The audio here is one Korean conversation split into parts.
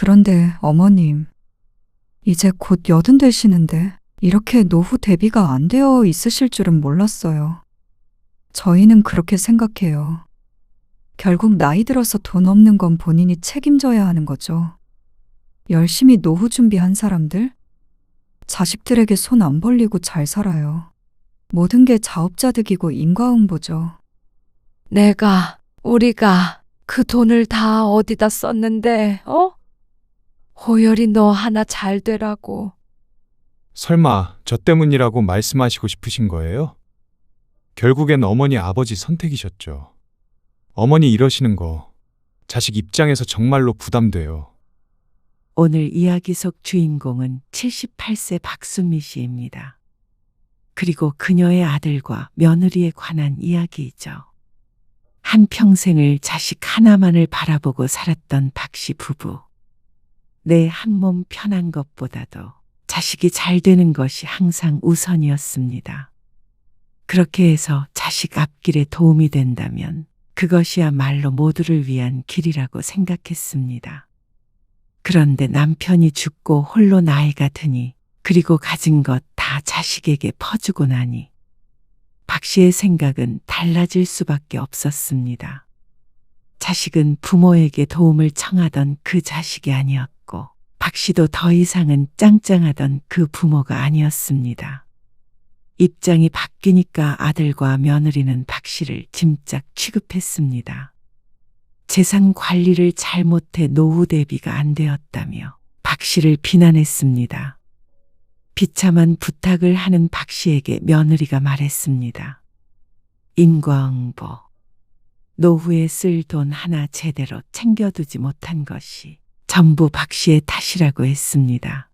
그런데 어머님, 이제 곧 80 되시는데 이렇게 노후 대비가 안 되어 있으실 줄은 몰랐어요. 저희는 그렇게 생각해요. 결국 나이 들어서 돈 없는 건 본인이 책임져야 하는 거죠. 열심히 노후 준비한 사람들? 자식들에게 손 안 벌리고 잘 살아요. 모든 게 자업자득이고 인과응보죠. 우리가 그 돈을 다 어디다 썼는데, 호열이 너 하나 잘 되라고. 설마 저 때문이라고 말씀하시고 싶으신 거예요? 결국엔 어머니 아버지 선택이셨죠. 어머니 이러시는 거 자식 입장에서 정말로 부담돼요. 오늘 이야기 속 주인공은 78세 박순미 씨입니다. 그리고 그녀의 아들과 며느리에 관한 이야기이죠. 한평생을 자식 하나만을 바라보고 살았던 박 씨 부부. 내 한 몸 편한 것보다도 자식이 잘 되는 것이 항상 우선이었습니다. 그렇게 해서 자식 앞길에 도움이 된다면 그것이야말로 모두를 위한 길이라고 생각했습니다. 그런데 남편이 죽고 홀로 나이가 드니 그리고 가진 것 다 자식에게 퍼주고 나니 박 씨의 생각은 달라질 수밖에 없었습니다. 자식은 부모에게 도움을 청하던 그 자식이 아니었고 박 씨도 더 이상은 짱짱하던 그 부모가 아니었습니다. 입장이 바뀌니까 아들과 며느리는 박 씨를 짐짝 취급했습니다. 재산 관리를 잘못해 노후 대비가 안 되었다며 박 씨를 비난했습니다. 비참한 부탁을 하는 박 씨에게 며느리가 말했습니다. 인과응보. 노후에 쓸 돈 하나 제대로 챙겨두지 못한 것이 전부 박 씨의 탓이라고 했습니다.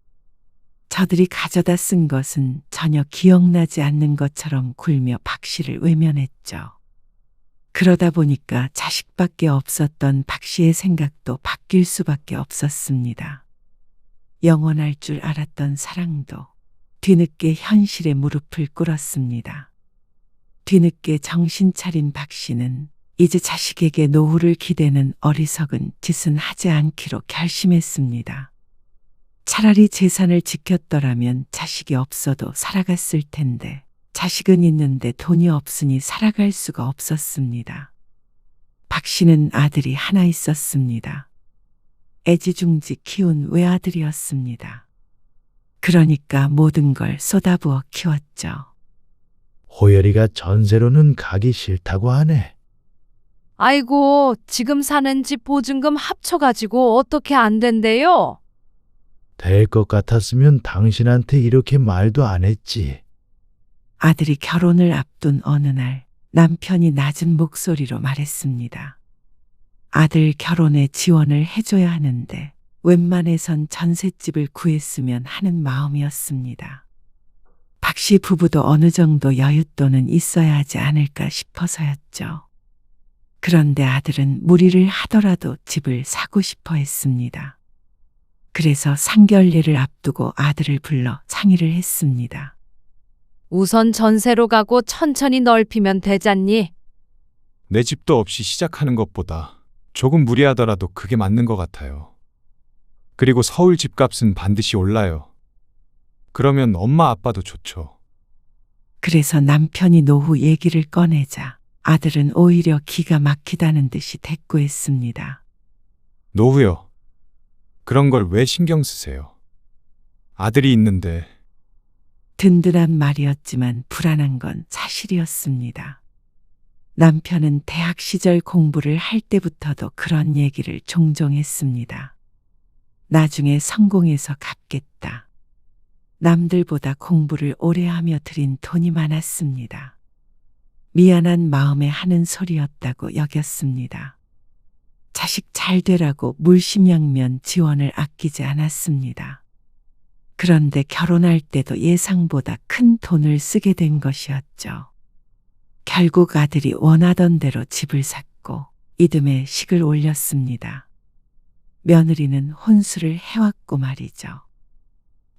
저들이 가져다 쓴 것은 전혀 기억나지 않는 것처럼 굴며 박 씨를 외면했죠. 그러다 보니까 자식밖에 없었던 박 씨의 생각도 바뀔 수밖에 없었습니다. 영원할 줄 알았던 사랑도 뒤늦게 현실에 무릎을 꿇었습니다. 뒤늦게 정신 차린 박 씨는 이제 자식에게 노후를 기대는 어리석은 짓은 하지 않기로 결심했습니다. 차라리 재산을 지켰더라면 자식이 없어도 살아갔을 텐데 자식은 있는데 돈이 없으니 살아갈 수가 없었습니다. 박 씨는 아들이 하나 있었습니다. 애지중지 키운 외아들이었습니다. 그러니까 모든 걸 쏟아부어 키웠죠. 호열이가 전세로는 가기 싫다고 하네. 아이고, 지금 사는 집 보증금 합쳐가지고 어떻게 안 된대요? 될 것 같았으면 당신한테 이렇게 말도 안 했지. 아들이 결혼을 앞둔 어느 날 남편이 낮은 목소리로 말했습니다. 아들 결혼에 지원을 해줘야 하는데 웬만해선 전셋집을 구했으면 하는 마음이었습니다. 박 씨 부부도 어느 정도 여윳돈은 있어야 하지 않을까 싶어서였죠. 그런데 아들은 무리를 하더라도 집을 사고 싶어 했습니다. 그래서 상견례를 앞두고 아들을 불러 상의를 했습니다. 우선 전세로 가고 천천히 넓히면 되잖니? 내 집도 없이 시작하는 것보다 조금 무리하더라도 그게 맞는 것 같아요. 그리고 서울 집값은 반드시 올라요. 그러면 엄마 아빠도 좋죠. 그래서 남편이 노후 얘기를 꺼내자 아들은 오히려 기가 막히다는 듯이 대꾸했습니다. 노후요. 그런 걸 왜 신경 쓰세요? 아들이 있는데. 든든한 말이었지만 불안한 건 사실이었습니다. 남편은 대학 시절 공부를 할 때부터도 그런 얘기를 종종 했습니다. 나중에 성공해서 갚겠다. 남들보다 공부를 오래 하며 들인 돈이 많았습니다. 미안한 마음에 하는 소리였다고 여겼습니다. 자식 잘 되라고 물심양면 지원을 아끼지 않았습니다. 그런데 결혼할 때도 예상보다 큰 돈을 쓰게 된 것이었죠. 결국 아들이 원하던 대로 집을 샀고 이듬해 식을 올렸습니다. 며느리는 혼수를 해왔고 말이죠.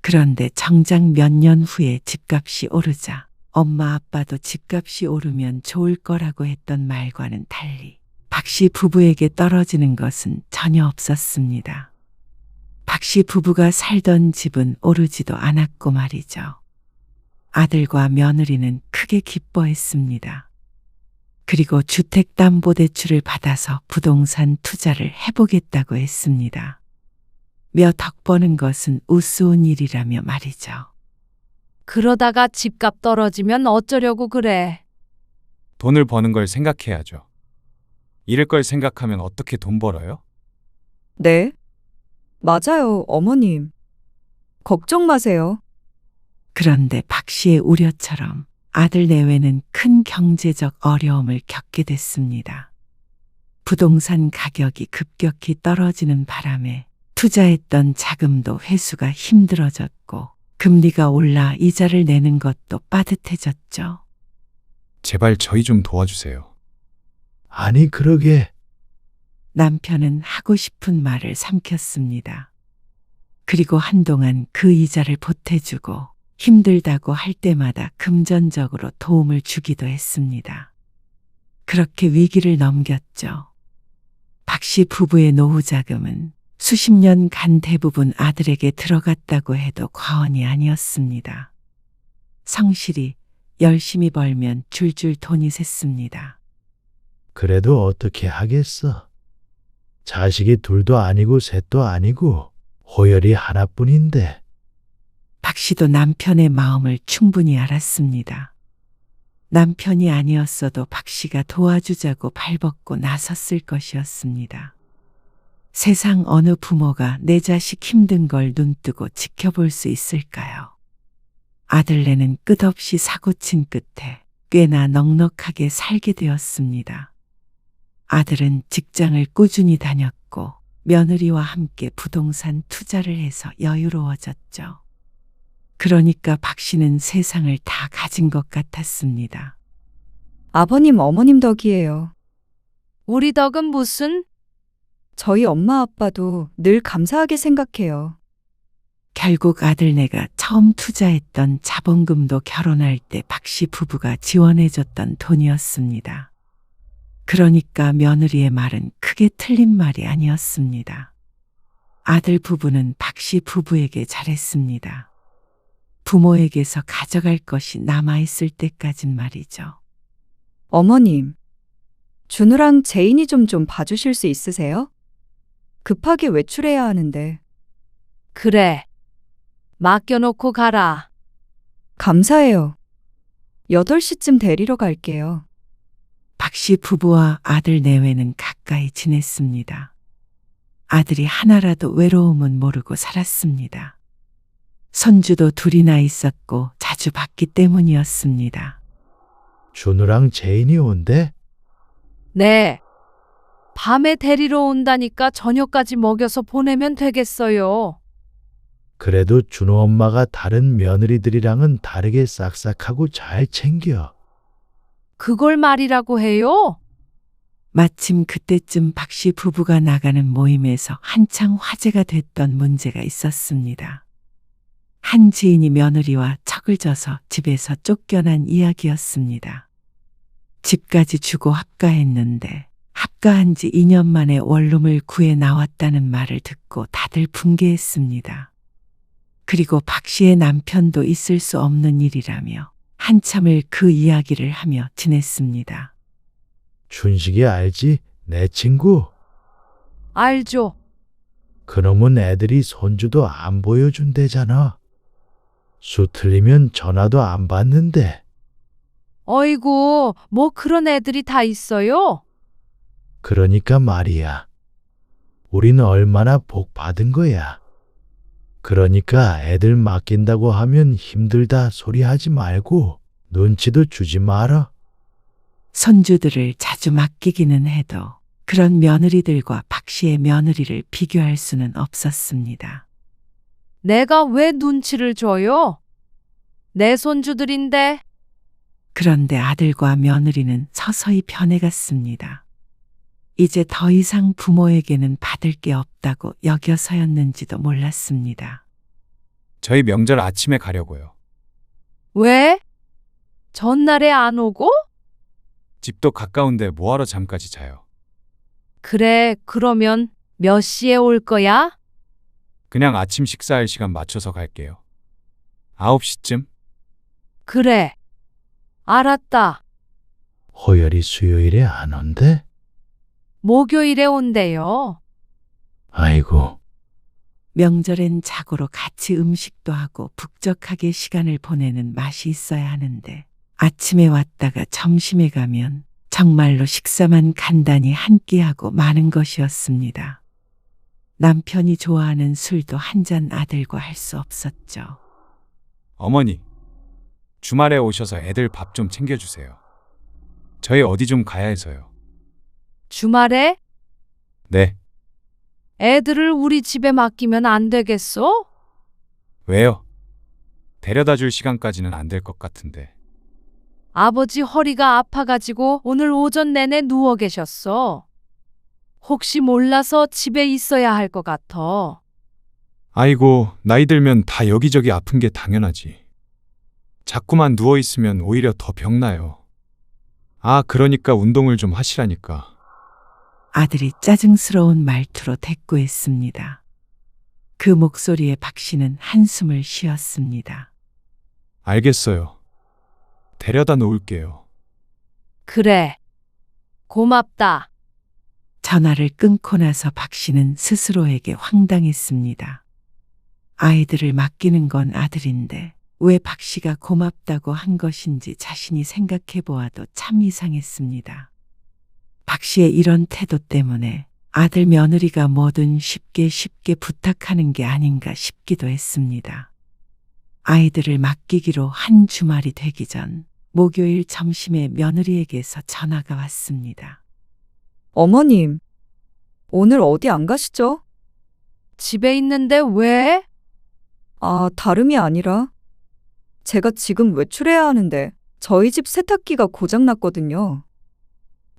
그런데 정작 몇 년 후에 집값이 오르자 엄마 아빠도 집값이 오르면 좋을 거라고 했던 말과는 달리 박 씨 부부에게 떨어지는 것은 전혀 없었습니다. 박씨 부부가 살던 집은 오르지도 않았고 말이죠. 아들과 며느리는 크게 기뻐했습니다. 그리고 주택담보대출을 받아서 부동산 투자를 해보겠다고 했습니다. 몇 억 버는 것은 우스운 일이라며 말이죠. 그러다가 집값 떨어지면 어쩌려고 그래. 돈을 버는 걸 생각해야죠. 잃을 걸 생각하면 어떻게 돈 벌어요? 네? 맞아요, 어머님. 걱정 마세요. 그런데 박 씨의 우려처럼 아들 내외는 큰 경제적 어려움을 겪게 됐습니다. 부동산 가격이 급격히 떨어지는 바람에 투자했던 자금도 회수가 힘들어졌고 금리가 올라 이자를 내는 것도 빠듯해졌죠. 제발 저희 좀 도와주세요. 아니, 그러게. 남편은 하고 싶은 말을 삼켰습니다. 그리고 한동안 그 이자를 보태주고 힘들다고 할 때마다 금전적으로 도움을 주기도 했습니다. 그렇게 위기를 넘겼죠. 박 씨 부부의 노후 자금은 수십 년간 대부분 아들에게 들어갔다고 해도 과언이 아니었습니다. 성실히 열심히 벌면 줄줄 돈이 샜습니다. 그래도 어떻게 하겠어. 자식이 둘도 아니고 셋도 아니고 호열이 하나뿐인데. 박 씨도 남편의 마음을 충분히 알았습니다. 남편이 아니었어도 박 씨가 도와주자고 발벗고 나섰을 것이었습니다. 세상 어느 부모가 내 자식 힘든 걸 눈뜨고 지켜볼 수 있을까요? 아들네는 끝없이 사고친 끝에 꽤나 넉넉하게 살게 되었습니다. 아들은 직장을 꾸준히 다녔고 며느리와 함께 부동산 투자를 해서 여유로워졌죠. 그러니까 박 씨는 세상을 다 가진 것 같았습니다. 아버님, 어머님 덕이에요. 우리 덕은 무슨? 저희 엄마 아빠도 늘 감사하게 생각해요. 결국 아들네가 처음 투자했던 자본금도 결혼할 때 박 씨 부부가 지원해줬던 돈이었습니다. 그러니까 며느리의 말은 크게 틀린 말이 아니었습니다. 아들 부부는 박 씨 부부에게 잘했습니다. 부모에게서 가져갈 것이 남아있을 때까진 말이죠. 어머님, 준우랑 제인이 좀 봐주실 수 있으세요? 급하게 외출해야 하는데. 그래. 맡겨놓고 가라. 감사해요. 8시쯤 데리러 갈게요. 박 씨 부부와 아들 내외는 가까이 지냈습니다. 아들이 하나라도 외로움은 모르고 살았습니다. 손주도 둘이나 있었고 자주 봤기 때문이었습니다. 준우랑 제인이 온대? 네. 밤에 데리러 온다니까 저녁까지 먹여서 보내면 되겠어요. 그래도 준우 엄마가 다른 며느리들이랑은 다르게 싹싹하고 잘 챙겨. 그걸 말이라고 해요? 마침 그때쯤 박 씨 부부가 나가는 모임에서 한창 화제가 됐던 문제가 있었습니다. 한 지인이 며느리와 척을 져서 집에서 쫓겨난 이야기였습니다. 집까지 주고 합가했는데 합가한 지 2년 만에 원룸을 구해 나왔다는 말을 듣고 다들 분개했습니다. 그리고 박 씨의 남편도 있을 수 없는 일이라며 한참을 그 이야기를 하며 지냈습니다. 춘식이 알지? 내 친구. 알죠. 그놈은 애들이 손주도 안 보여준대잖아. 수 틀리면 전화도 안 받는데. 어이구, 뭐 그런 애들이 다 있어요? 그러니까 말이야. 우린 얼마나 복 받은 거야. 그러니까 애들 맡긴다고 하면 힘들다 소리 하지 말고 눈치도 주지 마라. 손주들을 자주 맡기기는 해도 그런 며느리들과 박 씨의 며느리를 비교할 수는 없었습니다. 내가 왜 눈치를 줘요? 내 손주들인데. 그런데 아들과 며느리는 서서히 변해갔습니다. 이제 더 이상 부모에게는 받을 게 없다고 여겨서였는지도 몰랐습니다. 저희 명절 아침에 가려고요. 왜? 전날에 안 오고? 집도 가까운데 뭐하러 잠까지 자요. 그래, 그러면 몇 시에 올 거야? 그냥 아침 식사할 시간 맞춰서 갈게요. 9시쯤? 그래. 알았다. 호열이 수요일에 안 온대? 목요일에 온대요. 아이고, 명절엔 자고로 같이 음식도 하고 북적하게 시간을 보내는 맛이 있어야 하는데 아침에 왔다가 점심에 가면 정말로 식사만 간단히 한 끼하고 마는 것이었습니다. 남편이 좋아하는 술도 한 잔 아들과 할 수 없었죠. 어머니, 주말에 오셔서 애들 밥 좀 챙겨주세요. 저희 어디 좀 가야 해서요. 주말에 네, 애들을 우리 집에 맡기면 안 되겠어? 왜요? 데려다 줄 시간까지는 안 될 것 같은데. 아버지 허리가 아파가지고 오늘 오전 내내 누워 계셨어. 혹시 몰라서 집에 있어야 할 것 같아. 아이고, 나이 들면 다 여기저기 아픈 게 당연하지. 자꾸만 누워있으면 오히려 더 병나요. 아, 그러니까 운동을 좀 하시라니까. 아들이 짜증스러운 말투로 대꾸했습니다. 그 목소리에 박 씨는 한숨을 쉬었습니다. 알겠어요. 데려다 놓을게요. 그래. 고맙다. 전화를 끊고 나서 박 씨는 스스로에게 황당했습니다. 아이들을 맡기는 건 아들인데 왜 박 씨가 고맙다고 한 것인지 자신이 생각해 보아도 참 이상했습니다. 박 씨의 이런 태도 때문에 아들 며느리가 뭐든 쉽게 부탁하는 게 아닌가 싶기도 했습니다. 아이들을 맡기기로 한 주말이 되기 전 목요일 점심에 며느리에게서 전화가 왔습니다. 어머님, 오늘 어디 안 가시죠? 집에 있는데 왜? 아, 다름이 아니라 제가 지금 외출해야 하는데 저희 집 세탁기가 고장났거든요.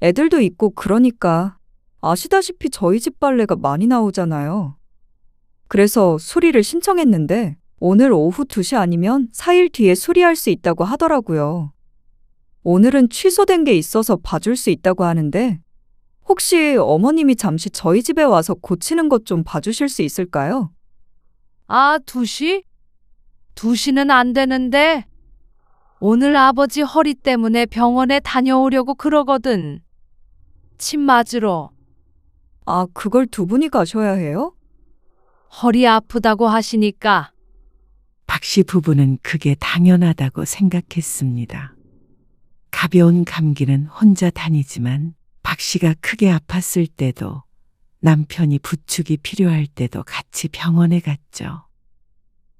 애들도 있고 그러니까 아시다시피 저희 집 빨래가 많이 나오잖아요. 그래서 수리를 신청했는데 오늘 오후 2시 아니면 4일 뒤에 수리할 수 있다고 하더라고요. 오늘은 취소된 게 있어서 봐줄 수 있다고 하는데 혹시 어머님이 잠시 저희 집에 와서 고치는 것 좀 봐주실 수 있을까요? 아, 2시? 2시는 안 되는데. 오늘 아버지 허리 때문에 병원에 다녀오려고 그러거든. 침 맞으러. 아, 그걸 두 분이 가셔야 해요? 허리 아프다고 하시니까. 박 씨 부부는 그게 당연하다고 생각했습니다. 가벼운 감기는 혼자 다니지만 박 씨가 크게 아팠을 때도 남편이 부축이 필요할 때도 같이 병원에 갔죠.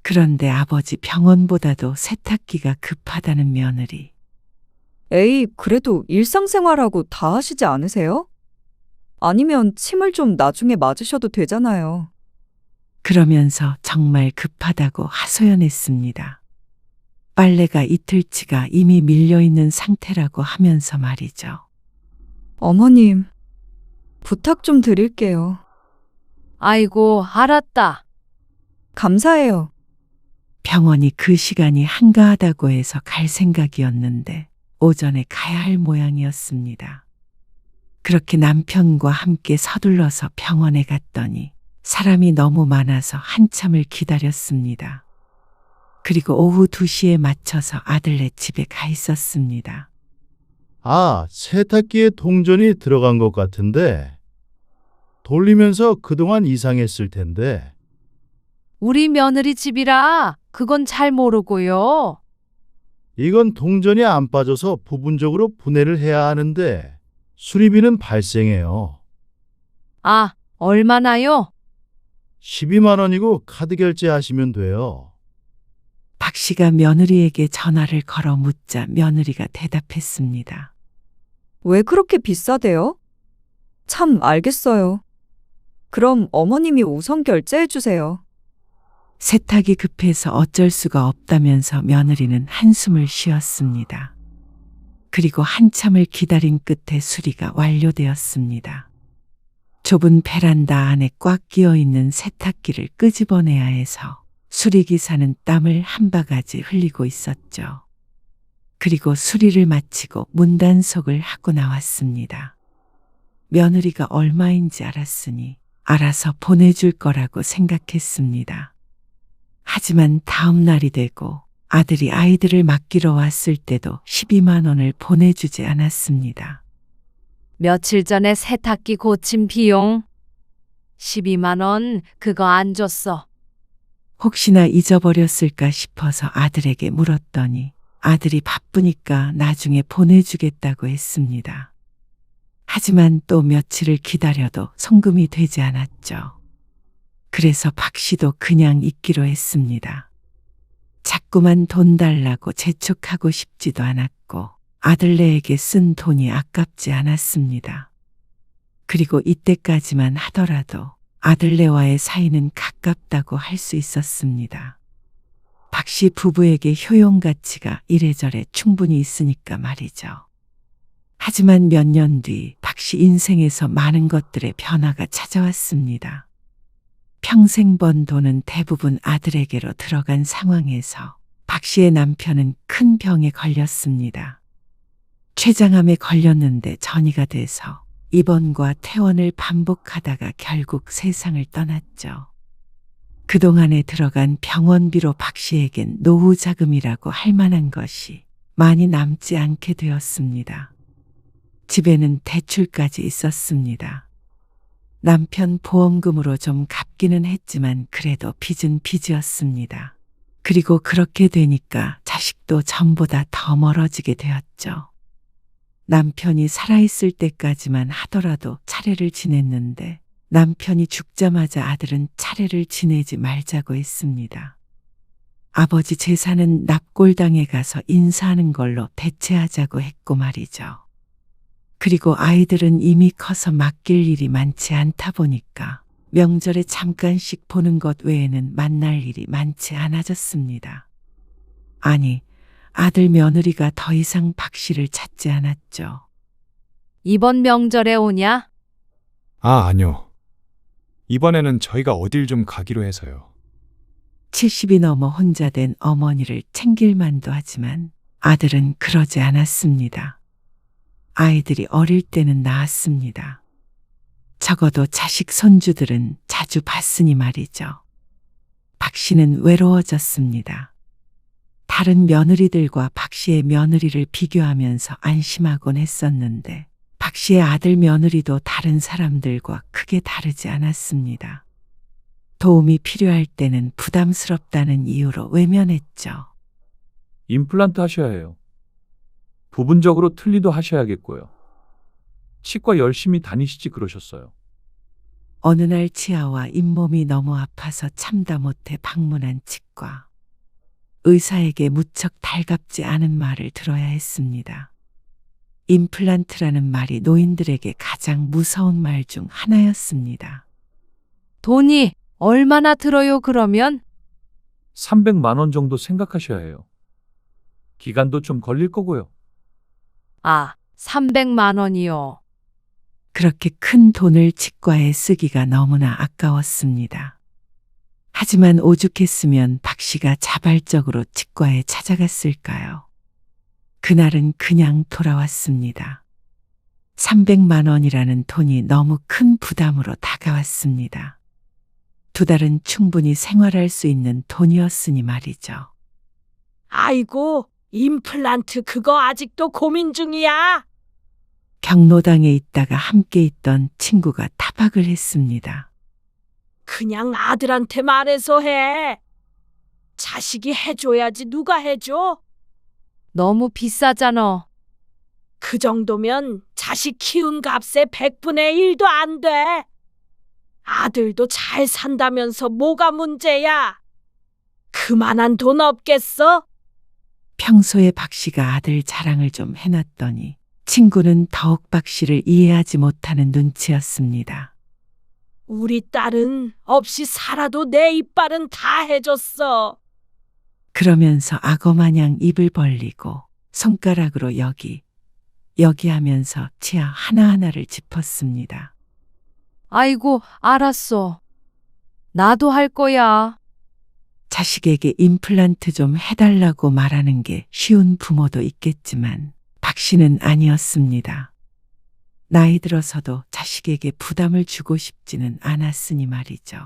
그런데 아버지 병원보다도 세탁기가 급하다는 며느리. 에이, 그래도 일상생활하고 다 하시지 않으세요? 아니면 침을 좀 나중에 맞으셔도 되잖아요. 그러면서 정말 급하다고 하소연했습니다. 빨래가 이틀치가 이미 밀려있는 상태라고 하면서 말이죠. 어머님, 부탁 좀 드릴게요. 아이고, 알았다. 감사해요. 병원이 그 시간이 한가하다고 해서 갈 생각이었는데 오전에 가야 할 모양이었습니다. 그렇게 남편과 함께 서둘러서 병원에 갔더니 사람이 너무 많아서 한참을 기다렸습니다. 그리고 오후 2시에 맞춰서 아들네 집에 가 있었습니다. 아, 세탁기에 동전이 들어간 것 같은데. 돌리면서 그동안 이상했을 텐데. 우리 며느리 집이라 그건 잘 모르고요. 이건 동전이 안 빠져서 부분적으로 분해를 해야 하는데 수리비는 발생해요. 아, 얼마나요? 12만 원이고 카드 결제하시면 돼요. 박 씨가 며느리에게 전화를 걸어 묻자 며느리가 대답했습니다. 왜 그렇게 비싸대요? 참 알겠어요. 그럼 어머님이 우선 결제해 주세요. 세탁이 급해서 어쩔 수가 없다면서 며느리는 한숨을 쉬었습니다. 그리고 한참을 기다린 끝에 수리가 완료되었습니다. 좁은 베란다 안에 꽉 끼어 있는 세탁기를 끄집어내야 해서 수리기사는 땀을 한 바가지 흘리고 있었죠. 그리고 수리를 마치고 문단속을 하고 나왔습니다. 며느리가 얼마인지 알았으니 알아서 보내줄 거라고 생각했습니다. 하지만 다음 날이 되고 아들이 아이들을 맡기러 왔을 때도 12만 원을 보내주지 않았습니다. 며칠 전에 세탁기 고침 비용 12만 원 그거 안 줬어. 혹시나 잊어버렸을까 싶어서 아들에게 물었더니 아들이 바쁘니까 나중에 보내주겠다고 했습니다. 하지만 또 며칠을 기다려도 송금이 되지 않았죠. 그래서 박 씨도 그냥 있기로 했습니다. 자꾸만 돈 달라고 재촉하고 싶지도 않았고 아들네에게 쓴 돈이 아깝지 않았습니다. 그리고 이때까지만 하더라도 아들네와의 사이는 가깝다고 할 수 있었습니다. 박 씨 부부에게 효용 가치가 이래저래 충분히 있으니까 말이죠. 하지만 몇 년 뒤 박 씨 인생에서 많은 것들의 변화가 찾아왔습니다. 평생 번 돈은 대부분 아들에게로 들어간 상황에서 박 씨의 남편은 큰 병에 걸렸습니다. 췌장암에 걸렸는데 전이가 돼서 입원과 퇴원을 반복하다가 결국 세상을 떠났죠. 그동안에 들어간 병원비로 박 씨에겐 노후 자금이라고 할 만한 것이 많이 남지 않게 되었습니다. 집에는 대출까지 있었습니다. 남편 보험금으로 좀 갚기는 했지만 그래도 빚은 빚이었습니다. 그리고 그렇게 되니까 자식도 전보다 더 멀어지게 되었죠. 남편이 살아있을 때까지만 하더라도 차례를 지냈는데 남편이 죽자마자 아들은 차례를 지내지 말자고 했습니다. 아버지 제사는 납골당에 가서 인사하는 걸로 대체하자고 했고 말이죠. 그리고 아이들은 이미 커서 맡길 일이 많지 않다 보니까 명절에 잠깐씩 보는 것 외에는 만날 일이 많지 않아졌습니다. 아니, 아들 며느리가 더 이상 박 씨를 찾지 않았죠. 이번 명절에 오냐? 아, 아니요. 이번에는 저희가 어딜 좀 가기로 해서요. 70이 넘어 혼자 된 어머니를 챙길 만도 하지만 아들은 그러지 않았습니다. 아이들이 어릴 때는 낳았습니다. 적어도 자식 손주들은 자주 봤으니 말이죠. 박 씨는 외로워졌습니다. 다른 며느리들과 박 씨의 며느리를 비교하면서 안심하곤 했었는데 박 씨의 아들 며느리도 다른 사람들과 크게 다르지 않았습니다. 도움이 필요할 때는 부담스럽다는 이유로 외면했죠. 임플란트 하셔야 해요. 부분적으로 틀니도 하셔야겠고요. 치과 열심히 다니시지 그러셨어요. 어느 날 치아와 잇몸이 너무 아파서 참다 못해 방문한 치과. 의사에게 무척 달갑지 않은 말을 들어야 했습니다. 임플란트라는 말이 노인들에게 가장 무서운 말 중 하나였습니다. 돈이 얼마나 들어요 그러면? 300만 원 정도 생각하셔야 해요. 기간도 좀 걸릴 거고요. 아, 300만 원이요. 그렇게 큰 돈을 치과에 쓰기가 너무나 아까웠습니다. 하지만 오죽했으면 박 씨가 자발적으로 치과에 찾아갔을까요? 그날은 그냥 돌아왔습니다. 300만 원이라는 돈이 너무 큰 부담으로 다가왔습니다. 2달은 충분히 생활할 수 있는 돈이었으니 말이죠. 아이고, 임플란트 그거 아직도 고민 중이야. 경로당에 있다가 함께 있던 친구가 타박을 했습니다. 그냥 아들한테 말해서 해. 자식이 해줘야지 누가 해줘? 너무 비싸잖아. 그 정도면 자식 키운 값의 100분의 1도 안 돼. 아들도 잘 산다면서 뭐가 문제야? 그만한 돈 없겠어? 평소에 박 씨가 아들 자랑을 좀 해놨더니 친구는 더욱 박 씨를 이해하지 못하는 눈치였습니다. 우리 딸은 없이 살아도 내 이빨은 다 해줬어. 그러면서 악어마냥 입을 벌리고 손가락으로 여기 하면서 치아 하나하나를 짚었습니다. 아이고, 알았어. 나도 할 거야. 자식에게 임플란트 좀 해달라고 말하는 게 쉬운 부모도 있겠지만 박 씨는 아니었습니다. 나이 들어서도 자식에게 부담을 주고 싶지는 않았으니 말이죠.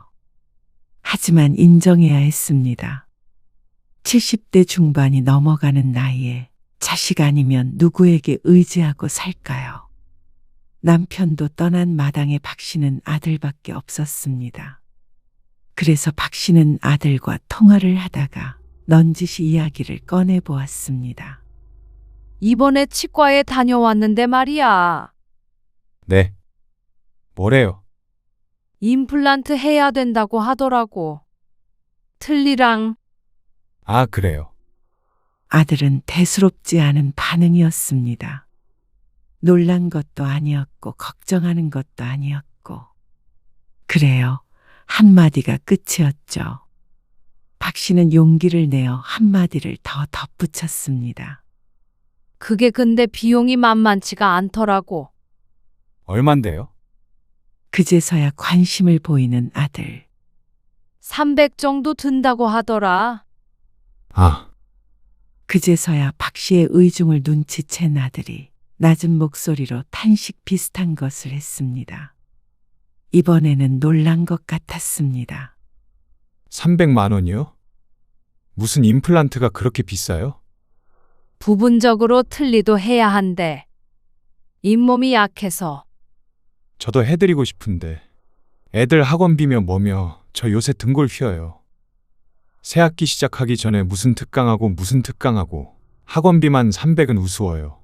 하지만 인정해야 했습니다. 70대 중반이 넘어가는 나이에 자식 아니면 누구에게 의지하고 살까요? 남편도 떠난 마당에 박 씨는 아들밖에 없었습니다. 그래서 박 씨는 아들과 통화를 하다가 넌지시 이야기를 꺼내 보았습니다. 이번에 치과에 다녀왔는데 말이야. 네. 뭐래요? 임플란트 해야 된다고 하더라고. 틀니랑. 아, 그래요. 아들은 대수롭지 않은 반응이었습니다. 놀란 것도 아니었고 걱정하는 것도 아니었고. 그래요. 한마디가 끝이었죠. 박 씨는 용기를 내어 한마디를 더 덧붙였습니다. 그게 근데 비용이 만만치가 않더라고. 얼만데요? 그제서야 관심을 보이는 아들. 300 정도 든다고 하더라. 아, 그제서야 박 씨의 의중을 눈치챈 아들이 낮은 목소리로 탄식 비슷한 것을 했습니다. 이번에는 놀란 것 같았습니다. 300만 원이요? 무슨 임플란트가 그렇게 비싸요? 부분적으로 틀니도 해야 한대. 잇몸이 약해서. 저도 해드리고 싶은데 애들 학원비며 뭐며 저 요새 등골 휘어요. 새학기 시작하기 전에 무슨 특강하고 학원비만 300은 우스워요.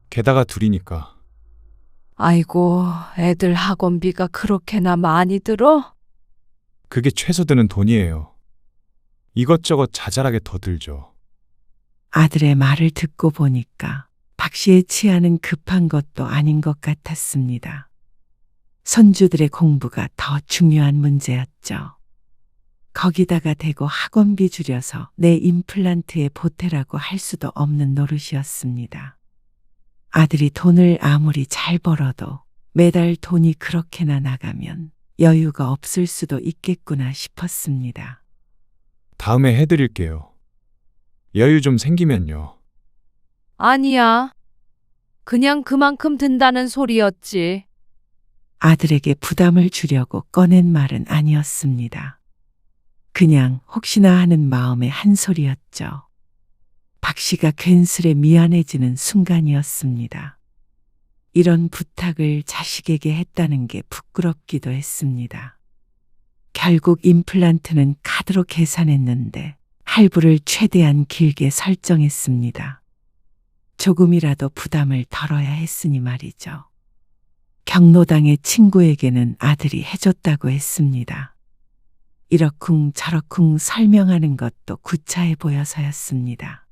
게다가 둘이니까. 아이고, 애들 학원비가 그렇게나 많이 들어? 그게 최소 드는 돈이에요. 이것저것 자잘하게 더 들죠. 아들의 말을 듣고 보니까 박 씨의 치아는 급한 것도 아닌 것 같았습니다. 손주들의 공부가 더 중요한 문제였죠. 거기다가 대고 학원비 줄여서 내 임플란트에 보태라고 할 수도 없는 노릇이었습니다. 아들이 돈을 아무리 잘 벌어도 매달 돈이 그렇게나 나가면 여유가 없을 수도 있겠구나 싶었습니다. 다음에 해드릴게요. 여유 좀 생기면요. 아니야. 그냥 그만큼 든다는 소리였지. 아들에게 부담을 주려고 꺼낸 말은 아니었습니다. 그냥 혹시나 하는 마음의 한 소리였죠. 박 씨가 괜스레 미안해지는 순간이었습니다. 이런 부탁을 자식에게 했다는 게 부끄럽기도 했습니다. 결국 임플란트는 카드로 계산했는데 할부를 최대한 길게 설정했습니다. 조금이라도 부담을 덜어야 했으니 말이죠. 경로당의 친구에게는 아들이 해줬다고 했습니다. 이러쿵 저러쿵 설명하는 것도 구차해 보여서였습니다.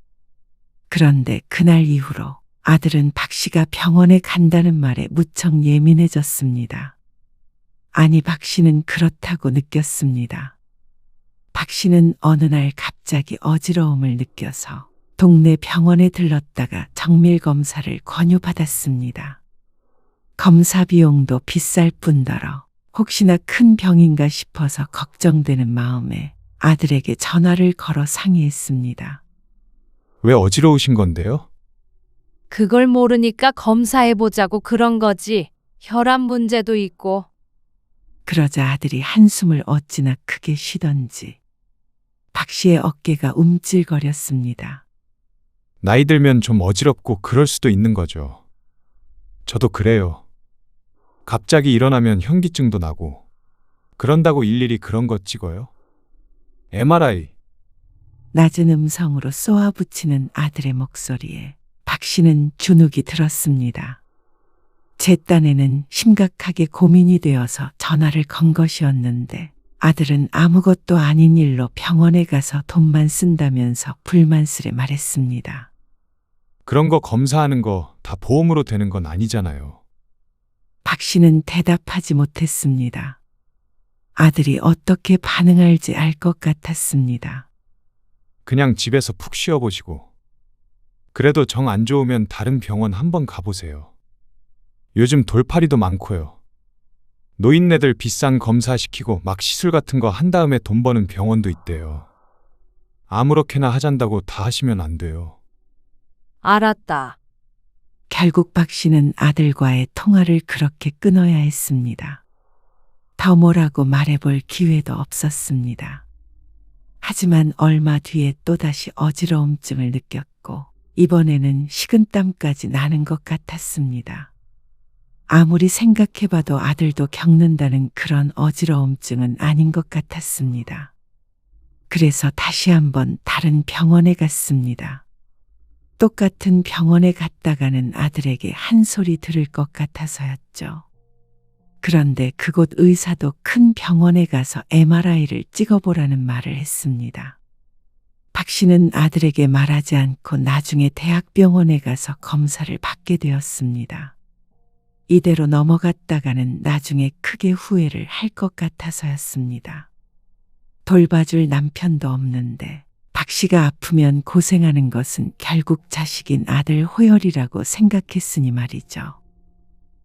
그런데 그날 이후로 아들은 박 씨가 병원에 간다는 말에 무척 예민해졌습니다. 아니, 박 씨는 그렇다고 느꼈습니다. 박 씨는 어느 날 갑자기 어지러움을 느껴서 동네 병원에 들렀다가 정밀 검사를 권유받았습니다. 검사 비용도 비쌀 뿐더러 혹시나 큰 병인가 싶어서 걱정되는 마음에 아들에게 전화를 걸어 상의했습니다. 왜 어지러우신 건데요? 그걸 모르니까 검사해보자고 그런 거지. 혈압 문제도 있고. 그러자 아들이 한숨을 어찌나 크게 쉬던지 박 씨의 어깨가 움찔거렸습니다. 나이 들면 좀 어지럽고 그럴 수도 있는 거죠. 저도 그래요. 갑자기 일어나면 현기증도 나고. 그런다고 일일이 그런 거 찍어요? MRI. 낮은 음성으로 쏘아붙이는 아들의 목소리에 박 씨는 주눅이 들었습니다. 제 딴에는 심각하게 고민이 되어서 전화를 건 것이었는데 아들은 아무것도 아닌 일로 병원에 가서 돈만 쓴다면서 불만스레 말했습니다. 그런 거 검사하는 거 다 보험으로 되는 건 아니잖아요. 박 씨는 대답하지 못했습니다. 아들이 어떻게 반응할지 알 것 같았습니다. 그냥 집에서 푹 쉬어보시고. 그래도 정 안 좋으면 다른 병원 한번 가보세요. 요즘 돌팔이도 많고요. 노인네들 비싼 검사시키고 막 시술 같은 거 한 다음에 돈 버는 병원도 있대요. 아무렇게나 하잔다고 다 하시면 안 돼요. 알았다. 결국 박 씨는 아들과의 통화를 그렇게 끊어야 했습니다. 더 뭐라고 말해볼 기회도 없었습니다. 하지만 얼마 뒤에 또다시 어지러움증을 느꼈고 이번에는 식은땀까지 나는 것 같았습니다. 아무리 생각해봐도 아들도 겪는다는 그런 어지러움증은 아닌 것 같았습니다. 그래서 다시 한번 다른 병원에 갔습니다. 똑같은 병원에 갔다가는 아들에게 한 소리 들을 것 같아서였죠. 그런데 그곳 의사도 큰 병원에 가서 MRI를 찍어보라는 말을 했습니다. 박 씨는 아들에게 말하지 않고 나중에 대학병원에 가서 검사를 받게 되었습니다. 이대로 넘어갔다가는 나중에 크게 후회를 할 것 같아서였습니다. 돌봐줄 남편도 없는데 박 씨가 아프면 고생하는 것은 결국 자식인 아들 호열이라고 생각했으니 말이죠.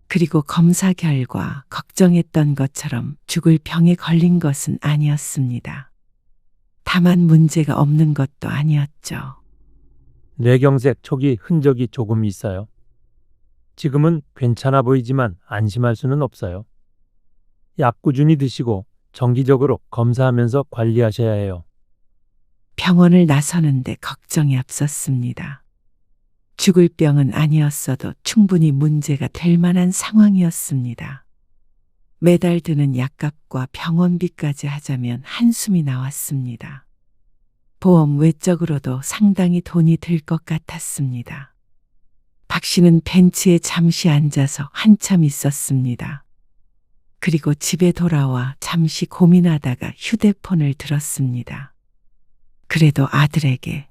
그리고 검사 결과 걱정했던 것처럼 죽을 병에 걸린 것은 아니었습니다. 다만 문제가 없는 것도 아니었죠. 뇌경색 초기 흔적이 조금 있어요. 지금은 괜찮아 보이지만 안심할 수는 없어요. 약 꾸준히 드시고 정기적으로 검사하면서 관리하셔야 해요. 병원을 나서는데 걱정이 앞섰습니다. 죽을 병은 아니었어도 충분히 문제가 될 만한 상황이었습니다. 매달 드는 약값과 병원비까지 하자면 한숨이 나왔습니다. 보험 외적으로도 상당히 돈이 들 것 같았습니다. 박 씨는 벤치에 잠시 앉아서 한참 있었습니다. 그리고 집에 돌아와 잠시 고민하다가 휴대폰을 들었습니다. 그래도 아들에게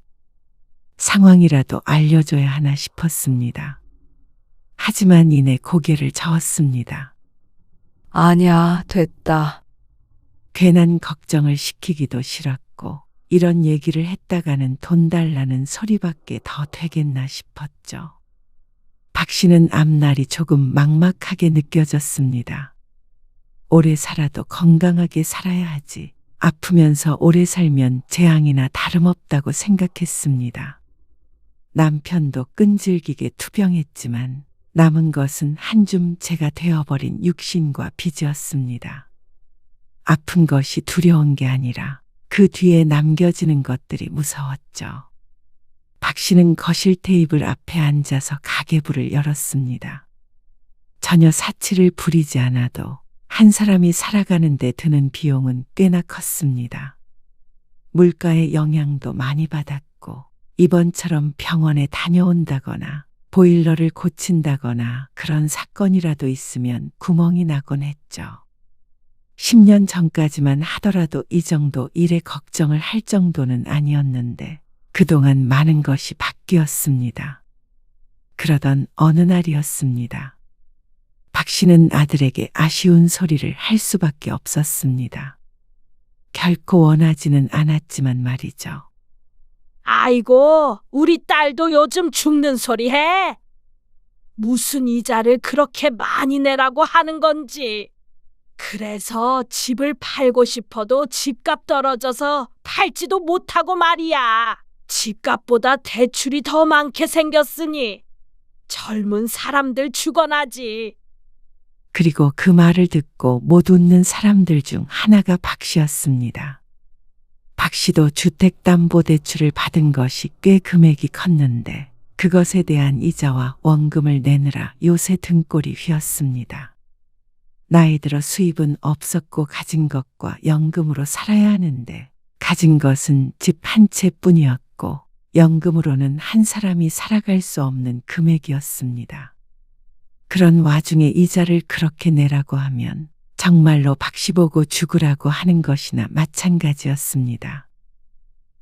상황이라도 알려줘야 하나 싶었습니다. 하지만 이내 고개를 저었습니다. 아니야, 됐다. 괜한 걱정을 시키기도 싫었고 이런 얘기를 했다가는 돈 달라는 소리밖에 더 되겠나 싶었죠. 박 씨는 앞날이 조금 막막하게 느껴졌습니다. 오래 살아도 건강하게 살아야 하지. 아프면서 오래 살면 재앙이나 다름없다고 생각했습니다. 남편도 끈질기게 투병했지만 남은 것은 한 줌 재가 되어버린 육신과 빚이었습니다. 아픈 것이 두려운 게 아니라 그 뒤에 남겨지는 것들이 무서웠죠. 박 씨는 거실 테이블 앞에 앉아서 가계부를 열었습니다. 전혀 사치를 부리지 않아도 한 사람이 살아가는 데 드는 비용은 꽤나 컸습니다. 물가의 영향도 많이 받았고 이번처럼 병원에 다녀온다거나 보일러를 고친다거나 그런 사건이라도 있으면 구멍이 나곤 했죠. 10년 전까지만 하더라도 이 정도 일에 걱정을 할 정도는 아니었는데 그동안 많은 것이 바뀌었습니다. 그러던 어느 날이었습니다. 박 씨는 아들에게 아쉬운 소리를 할 수밖에 없었습니다. 결코 원하지는 않았지만 말이죠. 아이고, 우리 딸도 요즘 죽는 소리 해. 무슨 이자를 그렇게 많이 내라고 하는 건지. 그래서 집을 팔고 싶어도 집값 떨어져서 팔지도 못하고 말이야. 집값보다 대출이 더 많게 생겼으니 젊은 사람들 죽어나지. 그리고 그 말을 듣고 못 웃는 사람들 중 하나가 박 씨였습니다. 박 씨도 주택담보대출을 받은 것이 꽤 금액이 컸는데 그것에 대한 이자와 원금을 내느라 요새 등골이 휘었습니다. 나이 들어 수입은 없었고 가진 것과 연금으로 살아야 하는데 가진 것은 집 한 채뿐이었고 연금으로는 한 사람이 살아갈 수 없는 금액이었습니다. 그런 와중에 이자를 그렇게 내라고 하면 정말로 박 씨 보고 죽으라고 하는 것이나 마찬가지였습니다.